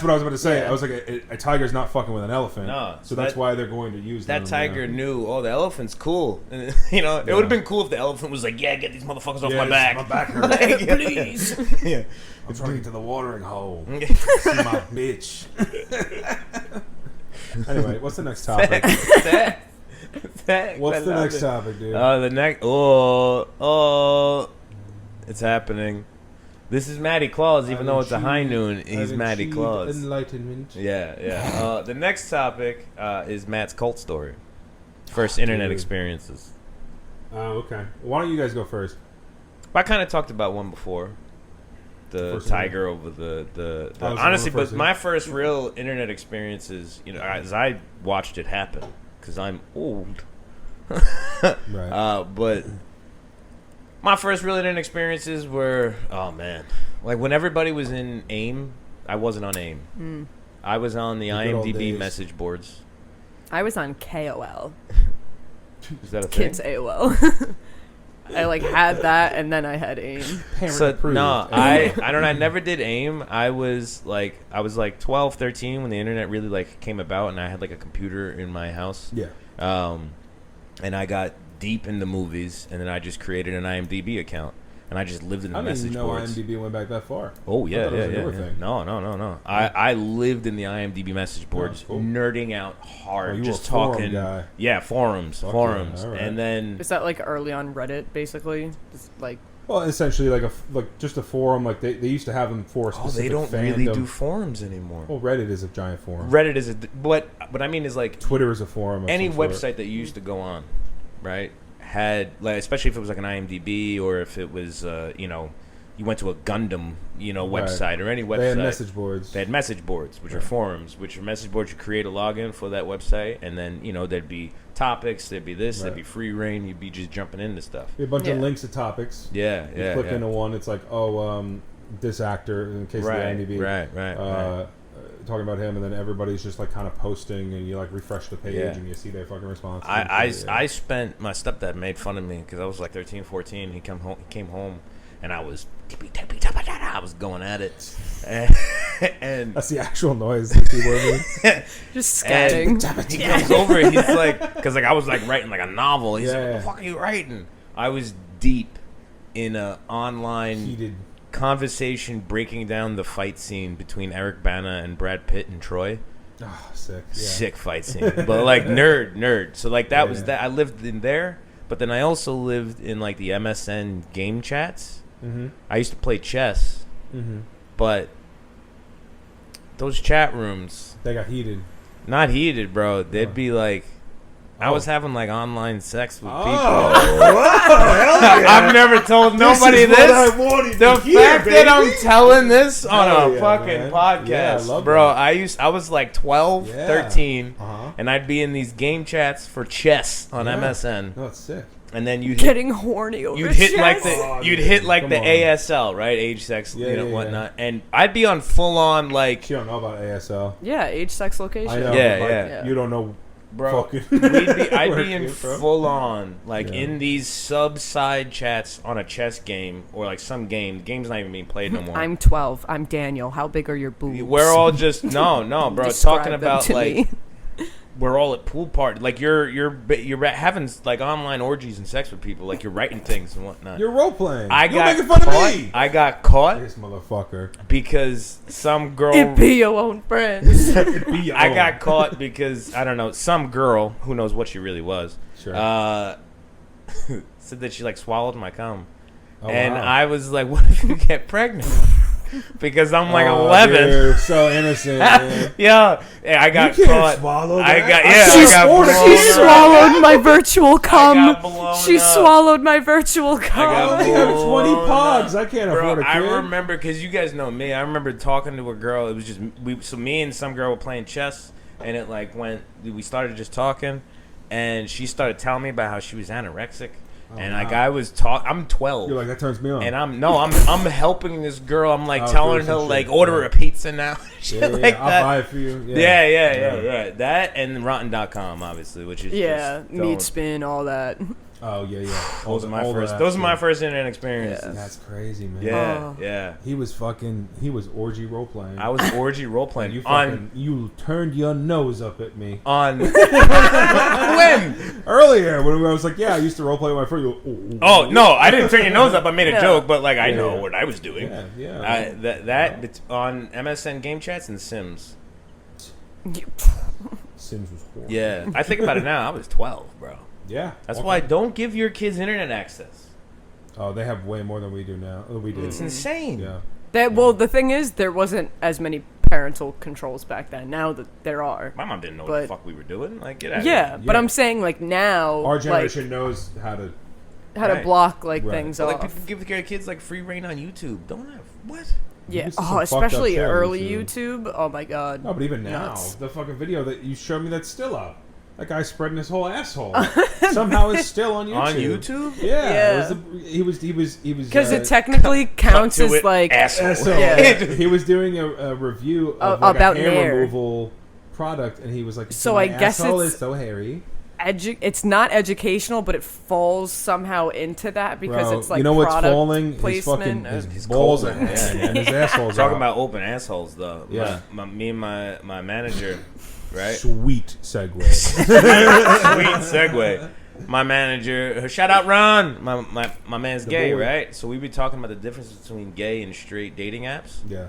what I was about to say. I was like, a tiger's not fucking with an elephant. No. So that's why they're going to use them. That tiger knew, the elephant's cool. And, it would have been cool if the elephant was like, get these motherfuckers off my back. My back hurts. Please. Yeah. I'm trying to get to the watering hole. See my bitch. Anyway, what's the next topic? What's the next topic, dude? It's happening. This is Matty Claus, even though it's a high noon. He's Matty Claus. Enlightenment. Yeah. The next topic is Matt's cult story. First internet experiences. Oh, okay. Why don't you guys go first? I kind of talked about one before. The tiger over the honestly, but my first real internet experiences, as I watched it happen, because I'm old. Right. But my first real internet experiences were, like when everybody was in AIM, I wasn't on AIM. I was on the IMDb message boards. I was on KOL. Is that a thing? Kids AOL. I had that, and then I had AIM. I don't know. I never did AIM. I was 12, 13 when the internet really came about, and I had a computer in my house. Yeah. And I got deep into movies, and then I just created an IMDb account, and I just lived in the message boards. I didn't know IMDb went back that far. Oh yeah. No. I lived in the IMDb message boards, nerding out hard, just talking. Guy. Yeah, forums, yeah, right. And then is that early on Reddit, basically? Just well, essentially just a forum. They used to have them for a specific they don't fandom. Really do forums anymore. Well, Reddit is a giant forum. Reddit is what I mean is Twitter is a forum. Any website that you used to go on, right? Had especially if it was an IMDb or if it was you went to a Gundam website or any website. They had message boards. They had message boards, which are forums, which are message boards. You create a login for that website, and then there'd be topics, there'd be this, there'd be free reign. You'd be just jumping into stuff. A bunch of links to topics. Yeah. You click into one, it's this actor in case of the IMDb. Right. Talking about him, and then everybody's just kind of posting, and you refresh the page, and you see their fucking response. I spent, my stepdad made fun of me because I was 13, 14. He came home, and I was tippy tippy tappa da I was going at it. And that's the actual noise the keyboard makes. Just scatting. He comes over and he's like, because like I was like writing like a novel. He's like, what the fuck are you writing? I was deep in a online Heated conversation breaking down the fight scene between Eric Bana and Brad Pitt and Troy. Oh, sick. Yeah. Sick fight scene. But like nerd. So like that was that. I lived in there, but then I also lived in like the MSN game chats. Mm-hmm. I used to play chess, but those chat rooms, they got heated. Not heated, bro. They'd be like, I was having like online sex with people. Hell yeah. I've never told nobody this. The fact that I'm telling this on a fucking podcast, bro. That. I was like 12, 13, and I'd be in these game chats for chess on MSN. Oh, that's sick. And then you'd getting horny over you'd hit chess? like the hit like the ASL, right? Age, sex, whatnot. And I'd be on full on like. You don't know about ASL. Yeah, age, sex, location. I know, yeah. You don't know. Bro, I'd be in full on, like in these sub-side chats on a chess game or like some game. The game's not even being played no more. I'm 12. I'm Daniel. How big are your boobs? We're all just no, bro. Talking about like we're all at pool party. Like you're having like online orgies and sex with people. Like you're writing things and whatnot. You're role playing. You're making fun of me. I got caught. This motherfucker. Because some girl. It be your own friends. I got caught because I don't know. Some girl who knows what she really was. Sure. Said that she like swallowed my cum, oh, and wow. I was like, "What if you get pregnant?" Because I'm like 11. You're so innocent. Yeah, I got you can't caught. Swallow that. I got She swallowed my virtual cum. She up. swallowed my virtual cum. I have 20 pogs. I can't afford a kid. I remember because you guys know me. I remember talking to a girl. It was just so me and some girl were playing chess, and it like we started just talking, and she started telling me about how she was anorexic. And like I was I'm 12. You're like, that turns me on. And I'm helping this girl. I'm like telling her to like order a pizza now. Shit like I'll that. buy it for you. Yeah. That and Rotten.com obviously, which is just meat spin, all that. Oh yeah. Those are my first internet experiences. Yeah. That's crazy, man. Yeah. He was orgy role playing. I was orgy role playing. You turned your nose up at me. On when? Earlier when I was like, I used to role play with my friend. Oh no, I didn't turn your nose up. I made a joke, but like I know what I was doing. Yeah. That on MSN game chats and Sims. Sims was horrible. Yeah, I think about it now. I was 12, bro. Yeah. That's why don't give your kids internet access. Oh, they have way more than we do now. We do. It's insane. Yeah. The thing is, there wasn't as many parental controls back then. Now that there are. My mom didn't know what the fuck we were doing. Like, get out of here. here. But I'm saying, like, now... Our generation knows how to block, things off. Like, people give their kids, like, free reign on YouTube. Don't have... What? Yeah. Oh, especially early YouTube. Oh, my God. No, but even now, the fucking video that you showed me that's still up. That guy spreading his whole asshole somehow is still on YouTube. On YouTube? Yeah. He was because it technically counts as like asshole. Yeah. He was doing a review of like about a hair hair removal product, and he was like, "So I guess it's so hairy." It's not educational, but it falls somehow into that because it's like what's falling? Placement. His balls and his assholes. Talking about open assholes, though. Yeah. Me and my manager. Right? Sweet segue. Sweet segue. My manager, shout out Ron. My man's gay, right? So we be talking about the difference between gay and straight dating apps. Yeah.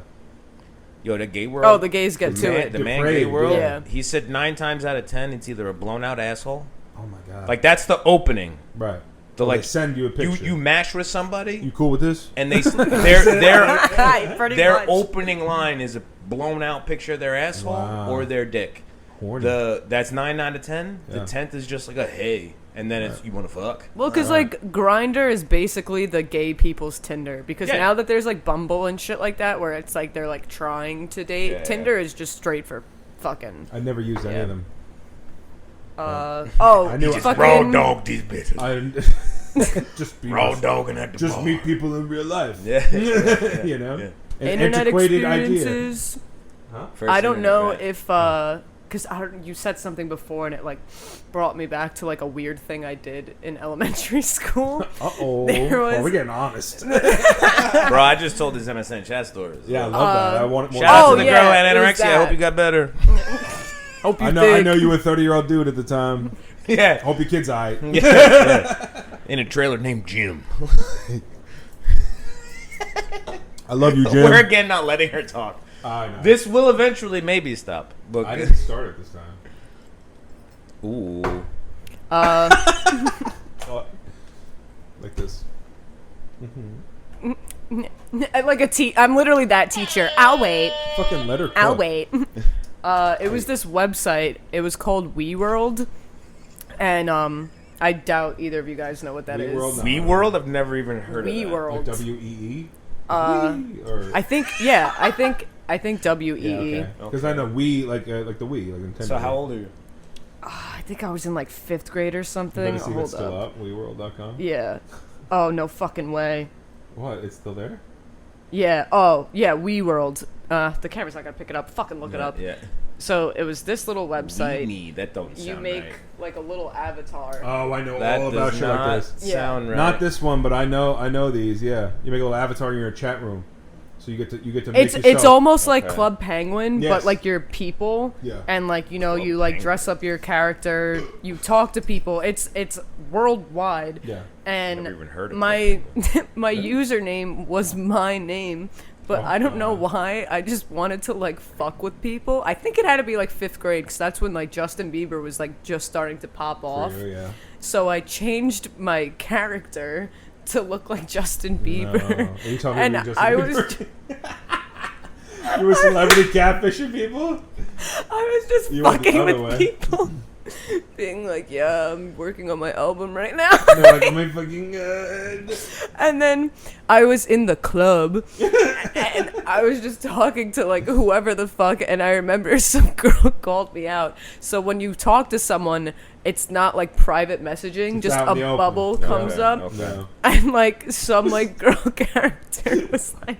Yo, the gay world. Oh, the gays get to it. The man gay world. Yeah. He said 9 times out of 10, it's either a blown out asshole. Oh my God. Like that's the opening. Right. They send you a picture. You match with somebody. You cool with this? And their opening line is a blown out picture of their asshole or their dick. Horny. That's 9 out of 10. The 10th is just like a hey, and then it's you want to fuck. Well, because like Grindr is basically the gay people's Tinder. Because now that there's like Bumble and shit like that, where it's like they're like trying to date, Tinder is just straight for fucking. I never used any of them. I knew just raw dog these bitches. Just be raw dogging at the just bar. Meet people in real life. Yeah. You know, Internet experiences. Huh? I don't know if because because you said something before and it like brought me back to like a weird thing I did in elementary school. Well, we're getting honest. Bro, I just told his MSN chat stories. Yeah, I love that. I want more. Shout out to the girl who had anorexia. I hope you got better. Hope you I know you were a 30-year-old dude at the time. Yeah. Hope your kid's alright. Yeah. In a trailer named Jim. I love you, Jim. We're again not letting her talk. I know. This will eventually maybe stop. But I didn't start it this time. Ooh. Like this. I'm literally that teacher. I'll wait. Fucking letter. I'll wait. It was this website. It was called WeWorld, and I doubt either of you guys know what that is. WeWorld? I've never even heard of that. WeWorld. Like WEE. I think I think WEE. Because I know we like the Wii, like Nintendo. So how old are you? I think I was in like 5th grade or something. You better see if Hold it's still up. WeWorld.com. Yeah. Oh no fucking way. What? It's still there? Yeah. Oh yeah. WeWorld. The camera's not gonna pick it up. Fucking look it up. Yeah. So it was this little website. That don't sound You make right. like a little avatar. Oh, I know That all about does shit like not this. sound right. Not this one, but I know these. Yeah, you make a little avatar in your chat room, so you get to make yourself. It's almost like Club Penguin, Yes. but like you're people. Yeah. And like you Club like Penguin. dress up your character. You talk to people. It's worldwide. Yeah. And Never even heard of my my username was my name. But I don't know why. I just wanted to like fuck with people. I think it had to be like 5th grade because that's when like Justin Bieber was like just starting to pop off. Yeah. So I changed my character to look like Justin Bieber. No. Are you talking And about Justin I Bieber? You were celebrity catfishing people? I was just You went the fucking other with way. people. Being like, yeah, I'm working on my album right now. No, like, am I fucking And then I was in the club and I was just talking to like whoever the fuck, and I remember some girl called me out. So when you talk to someone, it's not like private messaging, It's just out a in the open. bubble No, comes okay, up. okay. No. And like some like girl character was like,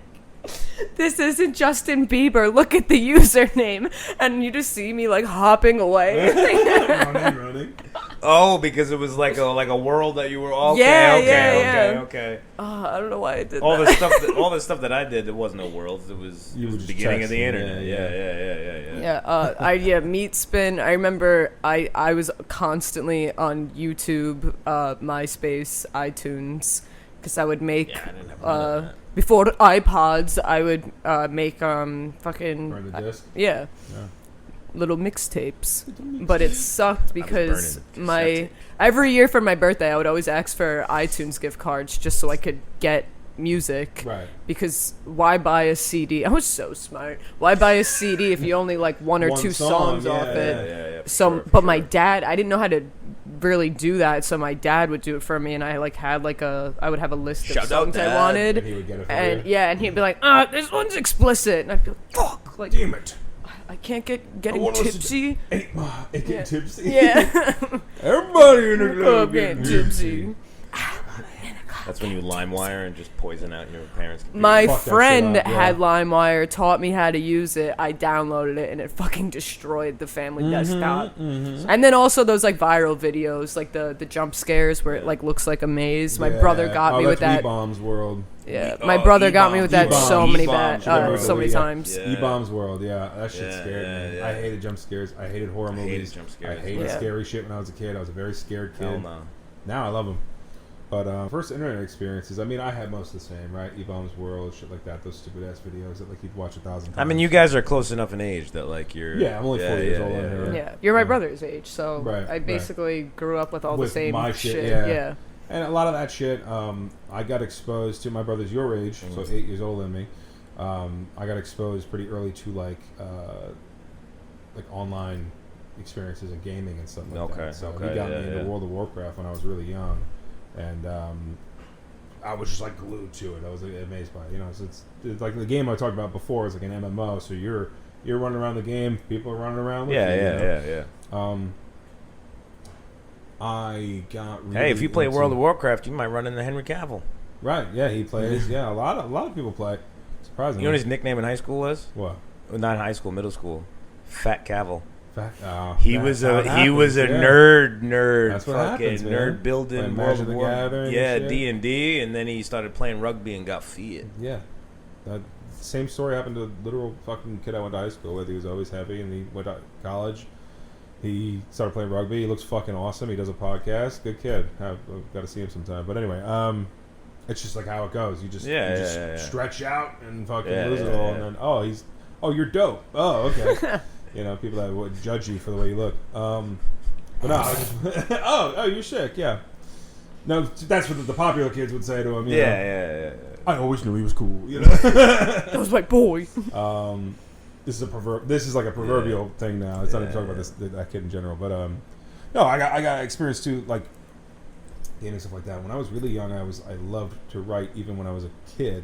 this isn't Justin Bieber, look at the username. And you just see me like hopping away. running. Oh, because it was like a world that you were okay. Yeah. Okay. I don't know why I did All that. the stuff that I did, it wasn't a world. It was You were the just beginning of the texting, internet. Yeah, Meat Spin. I remember I was constantly on YouTube, MySpace, iTunes, because I would make Yeah, I didn't have none of that. before iPods. I would make fucking Burn the disc. yeah, little mixtapes. But it sucked because burning every year for my birthday I would always ask for iTunes gift cards just so I could get music. Right. Because why buy a CD? I was so smart. Why buy a CD if you only like one or two songs off it? But my dad, I didn't know how to really do that, so my dad would do it for me, and I like had like I would have a list of songs I wanted, And he would get it for you. and he'd be like, this one's explicit, and I'd be like, fuck, like, Damn it. I can't getting tipsy. Getting tipsy. Yeah. Everybody in the club getting tipsy. That's when you LimeWire and just poison out your parents' computer. My Fuck that friend shit up, yeah. had LimeWire, taught me how to use it. I downloaded it, and it fucking destroyed the family desktop. And then also those like viral videos, like the jump scares where it like looks like a maze. My brother got me with that. E-Bombs World. Yeah, my brother got me with that so many E-Bombs, times. Yeah. E-Bombs World, yeah. That shit Yeah, scared me. yeah. I hated jump scares. I hated horror movies. jump scares. I hated Yeah. scary shit when I was a kid. I was a very scared kid. Hell no. Now I love them. But first internet experiences, I mean, I had most of the same, right? E-Bombs World, shit like that. Those stupid ass videos that like you'd watch 1,000 times. I mean, you guys are close enough in age that like you're. Yeah, I'm only 4 years old. Yeah, you're my brother's age, so Right, I basically grew up with all With the same my shit. shit, yeah. And a lot of that shit, I got exposed to. My brother's your age, so 8 years older than me. I got exposed pretty early to like online experiences and gaming and stuff like that. So he got me into World of Warcraft when I was really young, and I was just like glued to it. I was like, amazed by it. You know, so it's like the game I talked about before. It's like an MMO, so you're running around the game. People are running around with you. Yeah. I got really Hey, if you play into- World of Warcraft, you might run into Henry Cavill. Right, yeah, he plays. Yeah, a lot of people play. Surprisingly. You know what his nickname in high school was? What? Not in high school, middle school. Fat Cavill. He was a nerd. That's what fucking happens, man. nerd building Magic the Gathering. Yeah, D&D, and then he started playing rugby and got fit. Yeah, that same story happened to a literal fucking kid I went to high school with. He was always heavy, and he went to college. He started playing rugby. He looks fucking awesome. He does a podcast. Good kid. I've got to see him sometime. But anyway, it's just like how it goes. You just stretch out and fucking lose it all, and then you're dope. Oh, okay. People that would judge you for the way you look. But no, you're sick. Yeah. No, that's what the popular kids would say to him. Yeah. I always knew he was cool. That was my boy. This is like a proverbial thing now. It's not even talking about that kid in general, but no, I got experience too, like gaming stuff like that. When I was really young, I loved to write, even when I was a kid,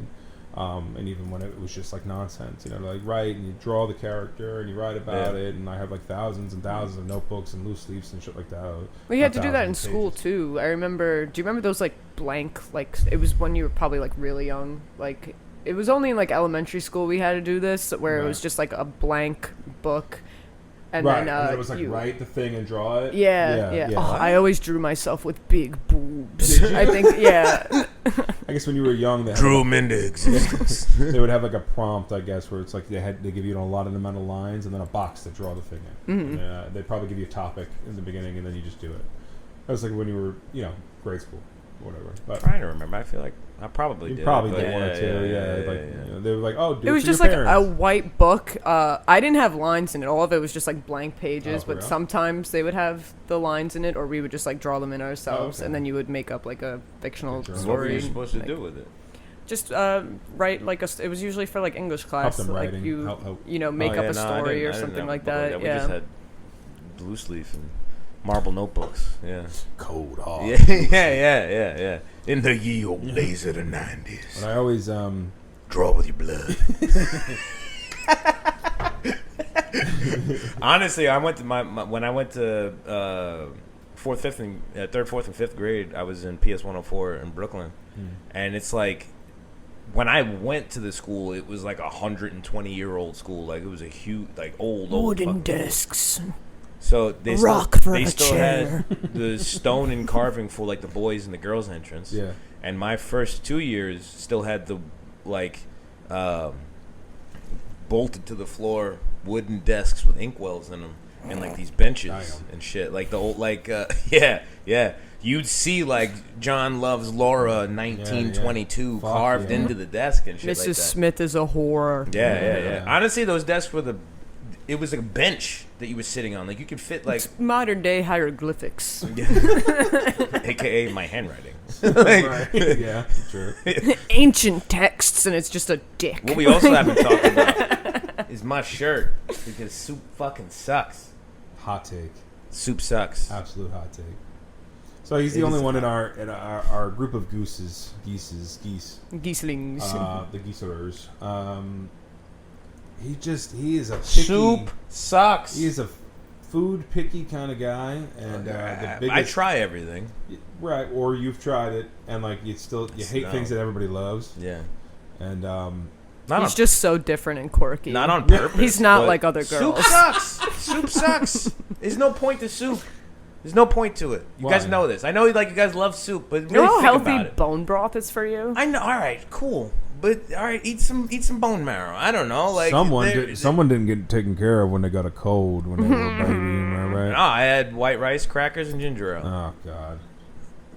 and even when it was just like nonsense. Like write and you draw the character and you write about it. And I have like thousands and thousands of notebooks and loose leaves and shit like that. Well, you had to do that in school too. I remember. Do you remember those like blank? Like it was when you were probably like really young, like. It was only in like elementary school we had to do this, where it was just like a blank book, and then and it was like write the thing and draw it. Yeah. Oh, I always drew myself with big boobs. I think, I guess when you were young, they drew them into existence. They would have like a prompt, I guess, where it's like they give you a lot of amount of lines and then a box to draw the thing in. Mm-hmm. They'd probably give you a topic in the beginning and then you just do it. That was like when you were, grade school. Whatever. But I'm trying to remember. I feel like I probably did. Probably did one or two. They were like, "Oh, it was just like a white book. I didn't have lines in it. All of it was just like blank pages. But sometimes they would have the lines in it, or we would just like draw them in ourselves, and then you would make up like a fictional story. What were you supposed to do with it? Just write like it was usually for like English class. Help them like writing. Make up a story or something like that. We just had loose leaf and marble notebooks. Yeah. Cold hard. Yeah. In the ye old days of the 90s. And I always draw with your blood. Honestly, I went to when I went to third, fourth, and fifth grade. I was in PS 104 in Brooklyn, and it's like when I went to the school, it was like 120-year-old school. Like it was a huge, like old wooden desks. So they still had the stone and carving for like the boys and the girls entrance. Yeah. And my first 2 years still had the like bolted to the floor wooden desks with inkwells in them and like these benches and shit. Like the old yeah. You'd see like John Loves Laura 1922 carved into the desk and shit Mrs. like that. Smith is a whore. Yeah. Honestly, those desks were it was like a bench that you were sitting on. Like you could fit like it's modern day hieroglyphics, aka my handwriting. Yeah, true. Ancient texts, and it's just a dick. What we also haven't talked about is my shirt, because soup fucking sucks. Hot take. Soup sucks. Absolute hot take. So he's the only one in our group of geese. Geeselings. The geeserers. He is a picky, soup sucks. He is a food picky kind of guy, and I try everything. Right, or you've tried it, and like you hate things that everybody loves. Yeah, and he's just so different and quirky. Not on purpose. He's not like other girls. Soup sucks. Soup sucks. There's no point to soup. There's no point to it. You guys know this. I know like you guys love soup, but really you know how think healthy about it. Bone broth is for you? I know. All right, cool. But all right, eat some bone marrow. I don't know. Like someone didn't get taken care of when they got a cold when they were a baby. Am I right? No, I had white rice, crackers, and ginger ale. Oh God.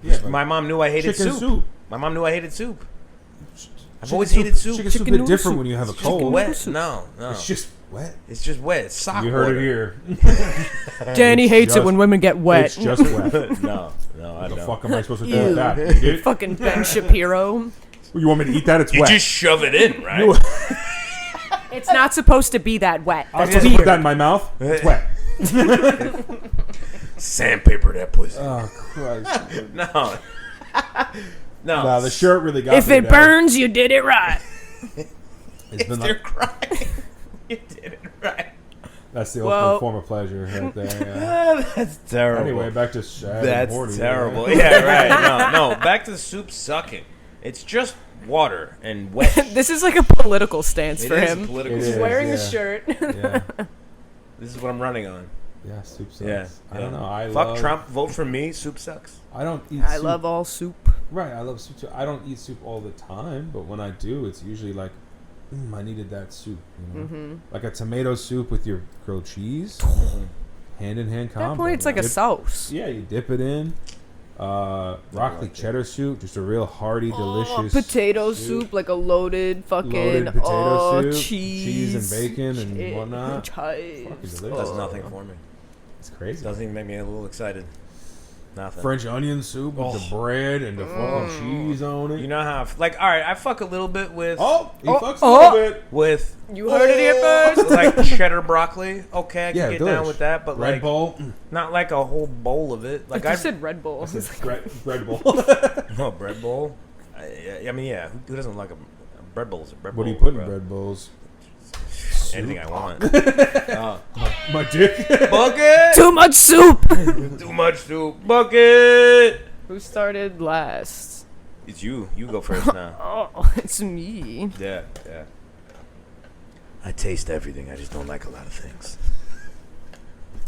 Yeah, my mom knew I hated soup. My mom knew I hated soup. I've always hated soup. Chicken soup is different when you have a cold. Wet? No. It's just wet. It's just wet. It's sock You heard water. it here. Danny hates it when women get wet. It's just wet. No, I don't. What the fuck am I supposed to do with that? Fucking Ben Shapiro. You want me to eat that? It's you wet. You just shove it in, right? It's not supposed to be that wet. I'm supposed to put that in my mouth? It's wet. Sandpaper that pussy. Oh, Christ. No. No, the shirt really got if me. If it burns, you did it right. If they're crying, you did it right. That's the ultimate form of pleasure right there. Yeah. That's terrible. Anyway, back to Shad. That's Horny, terrible. Yeah, right. No. Back to soup sucking. It's just water and wet. This is like a political stance for him. Political He's wearing a shirt. Yeah. This is what I'm running on. Yeah, soup sucks. Yeah, I don't know. Fuck Trump. Vote for me. Soup sucks. I don't eat I soup. love all soup. Right, I love soup too. I don't eat soup all the time, but when I do, it's usually like, I needed that soup. You know? Mm-hmm. Like a tomato soup with your grilled cheese. Hand in hand combo. At that point, it's like a sauce. Yeah, you dip it in. Broccoli cheddar soup, just a real hearty, delicious potato soup, like a loaded fucking potato soup, cheese and bacon and whatnot. Cheese. Fucking delicious. Does nothing for me. It's crazy. Doesn't even make me a little excited. Nothing. French onion soup with the bread and the fucking cheese on it. You know how, like, all right, I fuck a little bit with. He fucks a little bit with. You heard it here first. Like cheddar broccoli. Okay, I can get down with that, but Red like Bull. not like a whole bowl of it. Like I said Red Bull. Bread Bull. No, bread bowl. I mean, yeah. Who doesn't like a bread bowl? What do you put in bread bowls? Anything I want. My dick. Bucket. Too much soup. Too much soup. Bucket. Who started last? It's you. You go first now. Oh, it's me. Yeah. I taste everything. I just don't like a lot of things.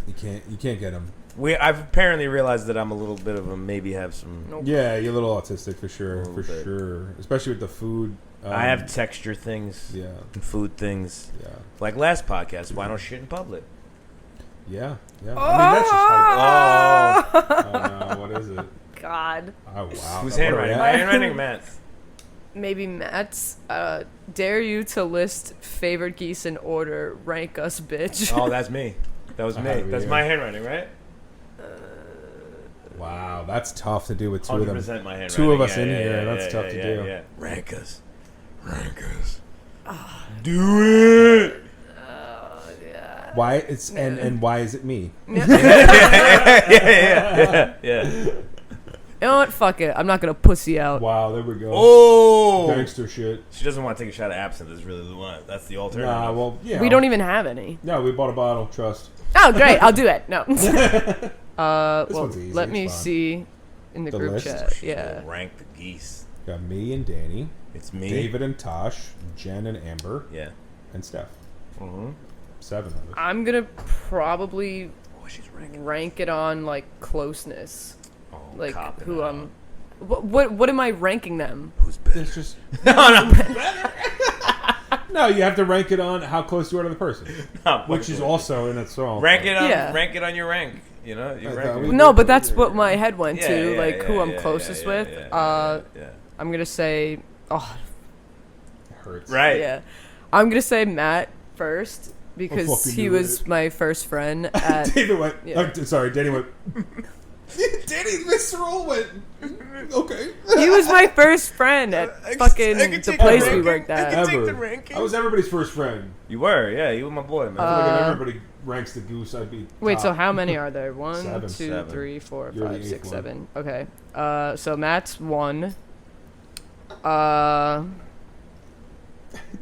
You can't get them. I've apparently realized that I'm a little bit of a maybe have some. Nope. Yeah, you're a little autistic for sure. Sure. Especially with the food. I have texture things. Yeah. And food things. Yeah. Like last podcast, why don't shit in public? Yeah. I mean, that's just like, oh no, what is it? God. Oh wow. Who's handwriting? My handwriting, Matt's. Maybe Matt's. Dare you to list favorite geese in order. Rank us, bitch. Oh, that's me. That was me. That's my handwriting, right? Wow, that's tough to do with two of them. 100% my handwriting. Two of us in here. That's tough to do. Yeah. Rank us. Do it. Why it's and why is it me? Yeah. You know what? Fuck it. I'm not gonna pussy out. Wow, there we go. Oh, Gangster shit. She doesn't want to take a shot of absinthe. Is really the one. That's the alternative. Nah, well, yeah. We don't even have any. No, we bought a bottle. Trust. Oh, great. I'll do it. No. Well, one's easy, let it's me fine. see in the group list? chat. Yeah. Rank the geese. Got me and Danny, It's me. David and Tosh, Jen and Amber, Yeah. and Steph. Mm-hmm. 7 of us. I'm gonna probably Oh, she's ranking. rank it on like closeness. Oh, Like copping who out. What am I ranking them? Who's better? It's just No. no. You have to rank it on how close you are to the person, No, which is also in itself. rank it on. Yeah. Rank it on your rank. You know. You I rank thought it. we- No, but that's what my head went to. Yeah, like yeah, who yeah, I'm yeah, closest yeah, with. yeah. I'm gonna say. Oh, It hurts. Right. yeah. I'm gonna say Matt first because fucking he knew was it. my first friend at. David went. Yeah. Sorry, Danny went. Danny visceral went. Okay. He was my first friend at fucking the place we worked at. take the Ever. ranking. I was everybody's first friend. You were, yeah. You were my boy, man. I feel like if everybody ranks the goose, I'd be. Wait, top. so how many are there? 1, 2, Seven. 3, 4, You're the 5, 6, eighth one. 7. Okay. So Matt's 1.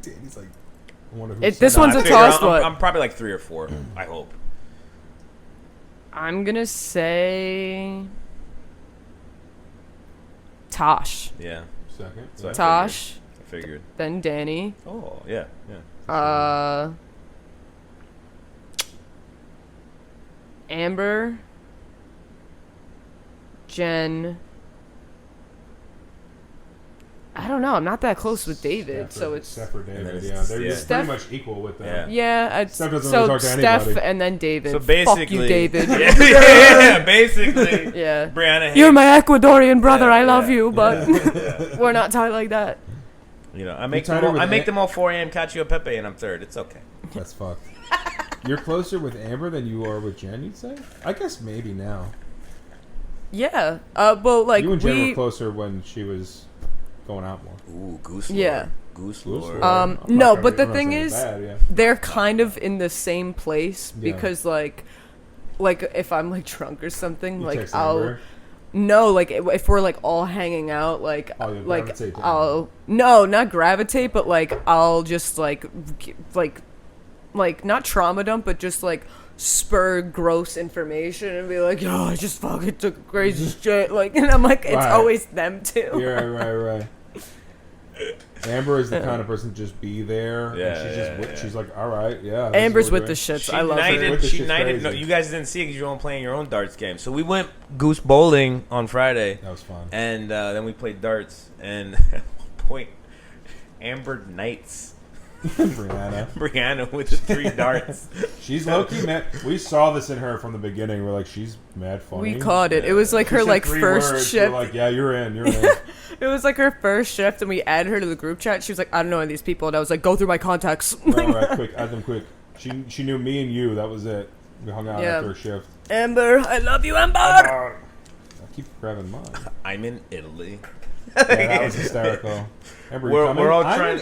Danny's like. I wonder who This said one's that. a I figure toss. I'm, What? I'm probably like 3 or 4. I hope. I'm gonna say Tosh. Yeah. Second. So I Tosh, I figured. then Danny. Oh yeah. Amber, Jen. I don't know. I'm not that close with David, so it's Steph or And then David. it's- Yeah, they're yeah. pretty much equal with them. yeah. It's, Steph doesn't so really talk to Steph anybody. and then David. So basically, fuck you, David. yeah, basically. Yeah. Brianna hates, You're my Ecuadorian brother. Yeah, I love yeah, you, but yeah. we're not tied like that. You know, I make tied them her all, with I make Aunt- them all 4 a.m. Cacio Pepe, and I'm third. It's okay. That's fucked. You're closer with Amber than you are with Jen, you'd say? I guess maybe now. Yeah. Well, like You and Jen we. were closer when she was going out more. Ooh, Goose Lord. Yeah. Goose Goose Lord. Lord. Um, I'm no, not but gonna- the I'm not thing saying is- it's bad, yeah. They're kind of in the same place Yeah. because like if I'm like drunk or something, You like text I'll Amber? no, like if we're like all hanging out, like Oh, you'll like gravitate to I'll no, not gravitate, but like I'll just like not trauma dump, but just like spur gross information and be like, yo, I just fucking took crazy shit, like, and I'm like, it's Right. always them too. Yeah, right. Amber is the kind of person to just be there. Yeah, and she's like, all right, yeah. Amber's with the shits. I love her. She knighted. No, you guys didn't see it because you were playing your own darts game. So we went Goose bowling on Friday. That was fun. And then we played darts. And at one point, Amber knights Brianna with the 3 darts. She's low-key mad. We saw this in her from the beginning. We're like, she's mad funny. We caught it. It was like her first shift. We're like, yeah, you're in. It was like her first shift, and we added her to the group chat. She was like, I don't know any of these people. And I was like, go through my contacts. All right, quick. Add them quick. She knew me and you. That was it. We hung out after a shift. Amber, I love you, Amber. I keep grabbing mine. I'm in Italy. Yeah, that was hysterical. Amber, we're all trying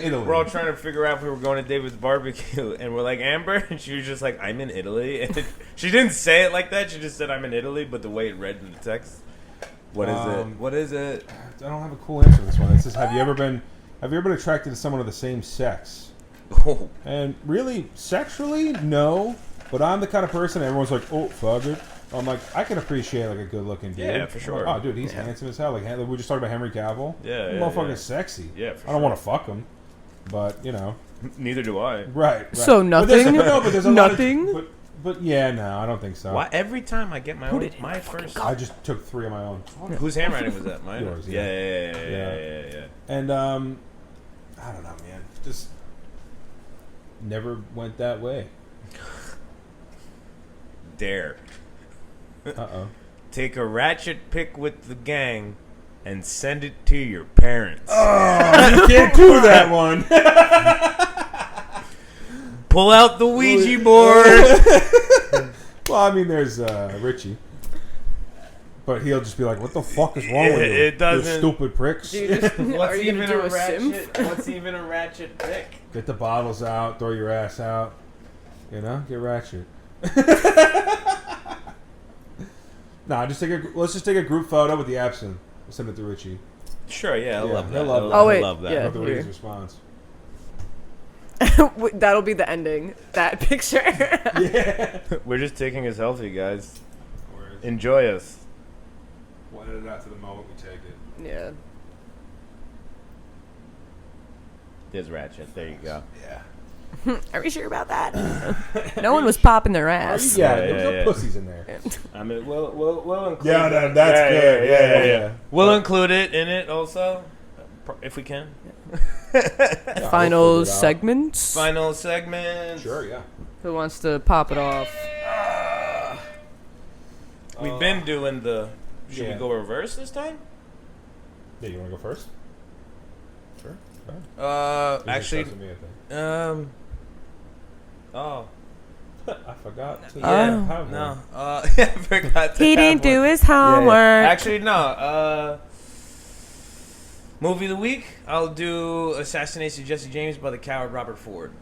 to figure out if we were going to David's barbecue, and we're like, Amber, and she was just like, I'm in Italy. And she didn't say it like that. She just said, I'm in Italy, but the way it read in the text. What is it? I don't have a cool answer to this one. It says, have you ever been attracted to someone of the same sex? Oh. And really, sexually, no. But I'm the kind of person everyone's like, oh, fuck it. I'm like, I can appreciate like a good-looking dude. Yeah, for sure. Oh, dude, he's handsome as hell. Like we just talked about Henry Cavill. Yeah, the motherfucker's sexy. Yeah, for I don't want to fuck him, but you know. Neither do I. Right. So nothing. But there's a nothing. Lot of, but yeah, no, I don't think so. Why every time I get my first? I just took 3 of my own. Whose handwriting was that? Mine. Yours. Yeah. And I don't know, man. Just never went that way. Dare. Uh-oh. Take a ratchet pic with the gang and send it to your parents. Oh, you can't do that one. Pull out the Ouija board. Well, I mean, there's Richie. But he'll just be like, what the fuck is wrong with you? It doesn't. You stupid pricks. What's even a ratchet? What's even a ratchet pic? Get the bottles out. Throw your ass out. You know? Get ratchet. Nah, let's just take a group photo with the absinthe. We'll send it to Richie. Sure, yeah, I love that. He'll love that. Oh, wait. I love that. Yeah. Love the way his response. That'll be the ending. That picture. Yeah. We're just taking a selfie, guys. Enjoy us. We'll edit it out to the moment we take it. Yeah. There's ratchet. There you go. Yeah. Are we sure about that? No one was popping their ass. Yeah, there's no pussies in there. I mean, we'll include. Yeah, that's good. Yeah. We'll include it in it also, if we can. Final segment. Final segment. Sure, yeah. Who wants to pop it off? We've been doing the. Should Yeah. we go reverse this time? Yeah, you want to go first? Sure. Actually, Me, I think. Oh. I forgot to Yeah. have No. one. I forgot to. He have didn't do one. his homework. Yeah. Actually, no. Movie of the week. I'll do Assassination of Jesse James by the coward Robert Ford.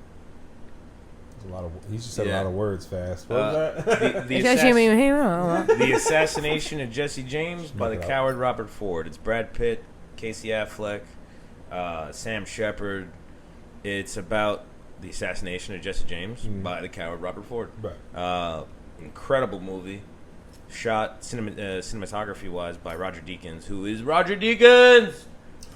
He just said a lot of words fast. What was that? The Assassination of Jesse James by the coward Robert Ford. It's Brad Pitt, Casey Affleck, Sam Shepard. It's about the assassination of Jesse James by the coward Robert Ford. Right. Incredible movie. Shot cinematography-wise by Roger Deakins, who is Roger Deakins!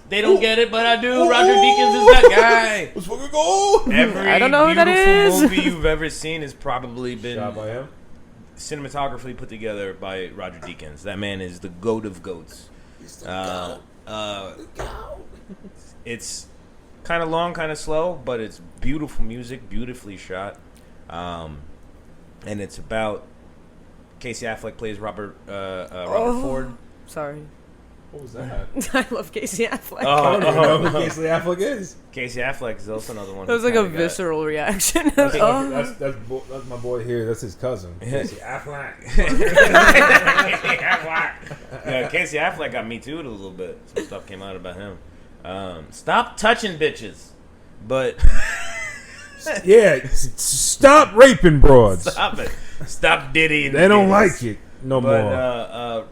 They don't get it, but I do. Roger Deakins is that guy. Let's fucking go! Every I don't know who that is. movie you've ever seen has probably been Shot by him? cinematographically put together by Roger Deakins. That man is the goat of goats. It's kind of long, kind of slow, but it's beautiful music, beautifully shot. And it's about Casey Affleck plays Robert Ford. Sorry. What was that? I love Casey Affleck. I don't even know who Casey Affleck is. Casey Affleck is also another one. That was like a visceral reaction. That's my boy here. That's his cousin. Casey Affleck. Yeah, Casey Affleck got me too a little bit. Some stuff came out about him. Stop touching bitches. But yeah, stop raping broads. Stop it. Stop diddying. They don't like it no more.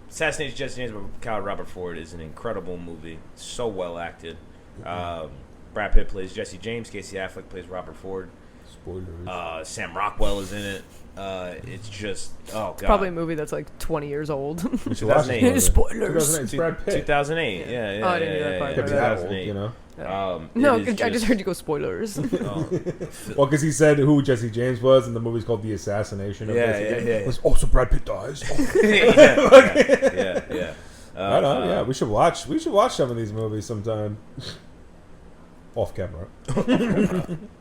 Assassination of Jesse James by coward Robert Ford is an incredible movie. So well acted. Brad Pitt plays Jesse James. Casey Affleck plays Robert Ford. Spoilers. Sam Rockwell is in it. It's just God. Probably a movie that's like 20 years old. We should watch this movie. Spoilers. 2008, it's Brad Pitt. 2008. Yeah. Oh, I didn't hear that part. Could be that old, you know. No, I just heard you go spoilers. Well, because he said who Jesse James was, and the movie's called The Assassination of Jesse James. Yeah. Was also Brad Pitt dies. Yeah. Right on, yeah. We should watch some of these movies sometime. Off camera.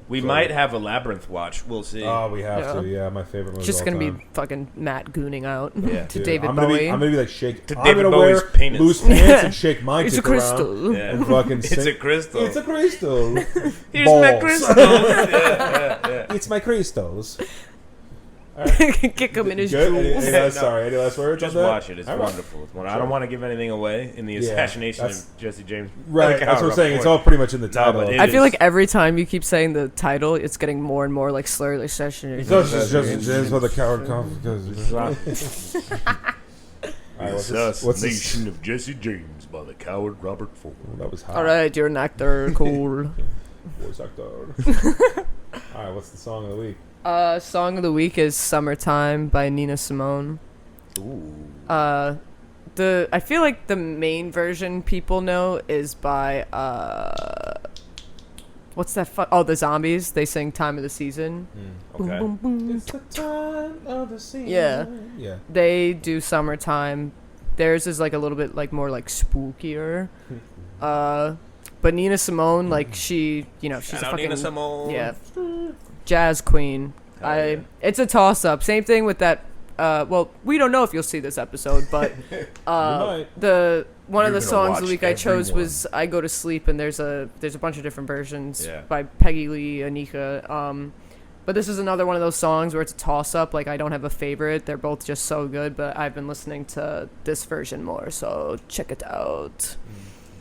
We might have a Labyrinth watch. We'll see. Oh, we have to. Yeah, my favorite movie. Just of all gonna time. be fucking Matt gooning out Yeah. to Dude, David Bowie. I'm gonna be like shake. To I'm David gonna Bowie's wear penis. loose pants and shake my It's a dick crystal. around Yeah. and fucking. It's a crystal. It's a crystal. Here's my Balls. crystals. Yeah. It's my crystals. Kick him in his Good. jewels. Any last words? Just on that? watch it. It's wonderful. I don't want to give anything away in the assassination of Jesse James. Right. That's what I'm saying. It's all pretty much in the title. but I feel like every time you keep saying the title, it's getting more and more like slurred. Like Jesse James for the coward Assassination of Jesse James by the coward Robert Ford. That was hot. All right, you're an actor. Cool. Voice actor. All right. What's the song of the week? Song of the week is "Summertime" by Nina Simone. Ooh. I feel like the main version people know is by what's that? The Zombies. They sing "Time of the Season." Okay. Boom, boom, boom. It's the time of the season. Yeah. They do "Summertime." Theirs is like a little bit like more like spookier. But Nina Simone, like she's a fucking Nina Simone. Jazz queen. Yeah. It's a toss up. Same thing with that. We don't know if you'll see this episode, but one of the songs of the week I chose was "I Go to Sleep," and there's a bunch of different versions by Peggy Lee, Anika. But this is another one of those songs where it's a toss up. Like I don't have a favorite. They're both just so good, but I've been listening to this version more, so check it out.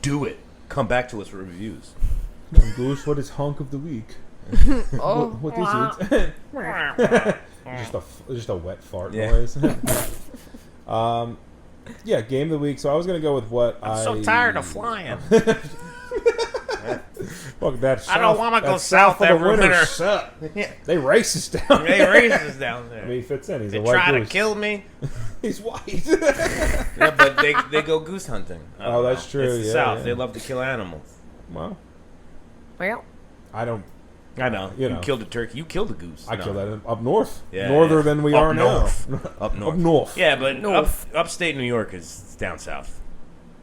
Do it. Come back to us for reviews. Goose, what is honk of the week? What is it? just a wet fart noise. Game of the week. So I was gonna go with what I'm so tired of flying. Look, that I don't want to go south every winter. They racist down there. They racist down there. I mean, he fits in. He's They a white try goose. to kill me. He's white. Yeah, but they go goose hunting. Oh, that's true. It's the Yeah, South. yeah. They love to kill animals. Well, Well, I don't. I know. You You know. killed a turkey. You killed a goose. I killed that up north. Yeah, Norther than we Up are north. now. Up north. Up north. Yeah, but North. upstate New York is down south.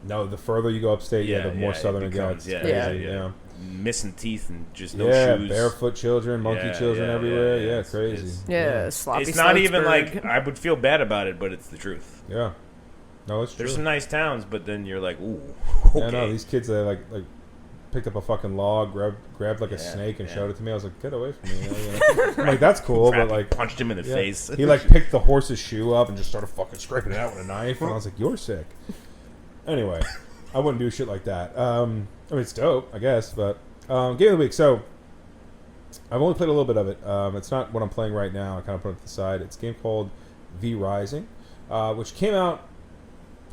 No, the further you go upstate, the more southern it becomes, gets. Yeah, Crazy, yeah. Missing teeth and just no yeah, shoes. barefoot children, monkey children everywhere. Yeah, crazy. sloppy. It's not even Slotsburg. like I would feel bad about it, but it's the truth. Yeah. No, it's true. There's some nice towns, but then you're like, ooh. Okay. Yeah, no, these kids they like picked up a fucking log, grabbed like a snake and showed it to me. I was like, get away from me. You know? I'm like, that's cool, but like punched him in the face. He like picked the horse's shoe up and just started fucking scraping it out with a knife, and I was like, you're sick. Anyway, I wouldn't do shit like that. I mean, it's dope, I guess, but game of the week. So I've only played a little bit of it. It's not what I'm playing right now. I kind of put it to the side. It's a game called V Rising, which came out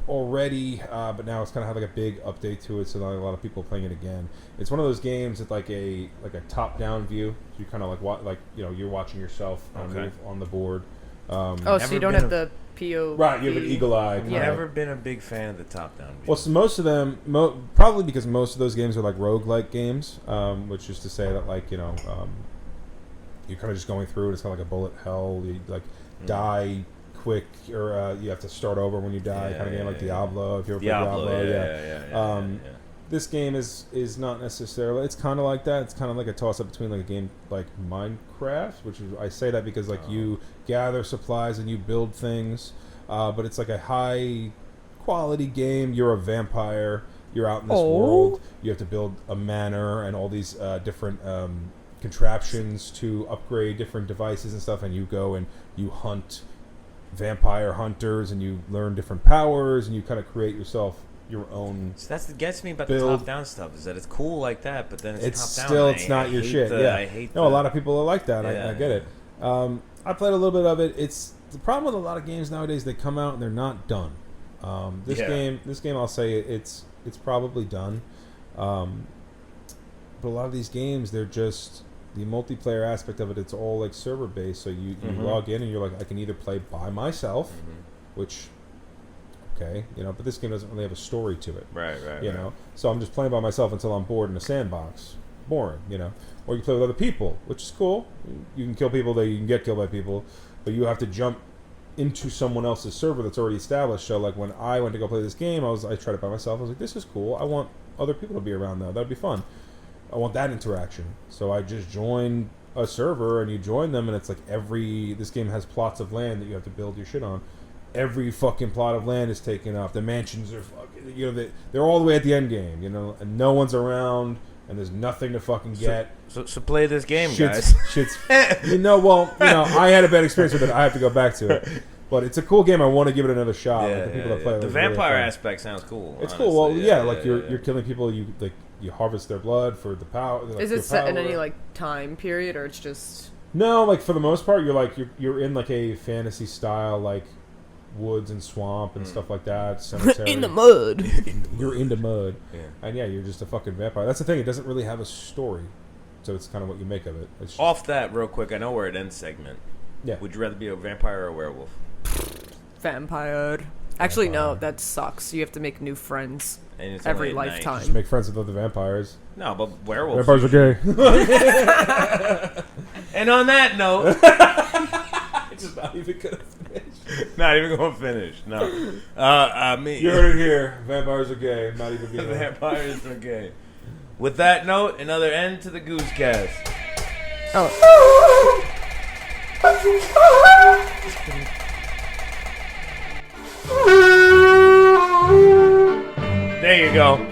already, but now it's kind of had like a big update to it, so now a lot of people are playing it again. It's one of those games that's like a top-down view. So you kind of you're watching yourself move on the board. So you don't have the POV. Right, you have an eagle eye. I've never been a big fan of the top-down view. Well, so most of them, probably because most of those games are like roguelike games, which is to say that you're kind of just going through it. It's kind of like a bullet hell. You die quick, or you have to start over when you die, kind of game like Diablo. If you're Diablo, This game is not necessarily. It's kind of like that. It's kind of like a toss up between like a game like Minecraft, which is, I say that because you gather supplies and you build things, but it's like a high quality game. You're a vampire. You're out in this world. You have to build a manor and all these different contraptions to upgrade different devices and stuff. And you go and you hunt vampire hunters, and you learn different powers, and you kind of create yourself your own. So that's what gets me about build. the top-down stuff, is that it's cool like that, but then it's top-down. Still, it's not your shit. I hate a lot of people are like that. I get it. I played a little bit of it. It's the problem with a lot of games nowadays. They come out and they're not done. This game, I'll say it's probably done. But a lot of these games, they're just the multiplayer aspect of it, it's all like server based. So you log in and you're like, I can either play by myself, which, okay, but this game doesn't really have a story to it. Right. You know, so I'm just playing by myself until I'm bored in a sandbox. Boring, Or you play with other people, which is cool. You can kill people, you can get killed by people, but you have to jump into someone else's server that's already established. So like when I went to go play this game, I tried it by myself. I was like, this is cool. I want other people to be around though. That'd be fun. I want that interaction. So I just joined a server and you join them and it's like this game has plots of land that you have to build your shit on. Every fucking plot of land is taken up. The mansions are fucking, they're all the way at the end game, and no one's around. And there's nothing to fucking get. So play this game, guys. I had a bad experience with it. I have to go back to it. But it's a cool game. I want to give it another shot. Yeah, that play the vampire aspect sounds cool. It's honestly. Cool. Well, you're killing people. You harvest their blood for the power. Like, is it set in any time period, or it's just? No, for the most part, you're in a fantasy style woods and swamp and stuff like that. Cemetery. In the mud. You're in the mud. Yeah. And you're just a fucking vampire. That's the thing. It doesn't really have a story. So it's kind of what you make of it. Off that real quick, I know we're at end segment. Yeah. Would you rather be a vampire or a werewolf? Vampire. Actually, no, that sucks. You have to make new friends every lifetime. Just make friends with other vampires. No, but werewolves. Vampires are gay. And on that note... It's just not even gonna finish. Not even gonna finish. No. You heard it here. Vampires are gay. Not even being Vampires are gay. With that note, another end to the GooseCast. Oh. There you go.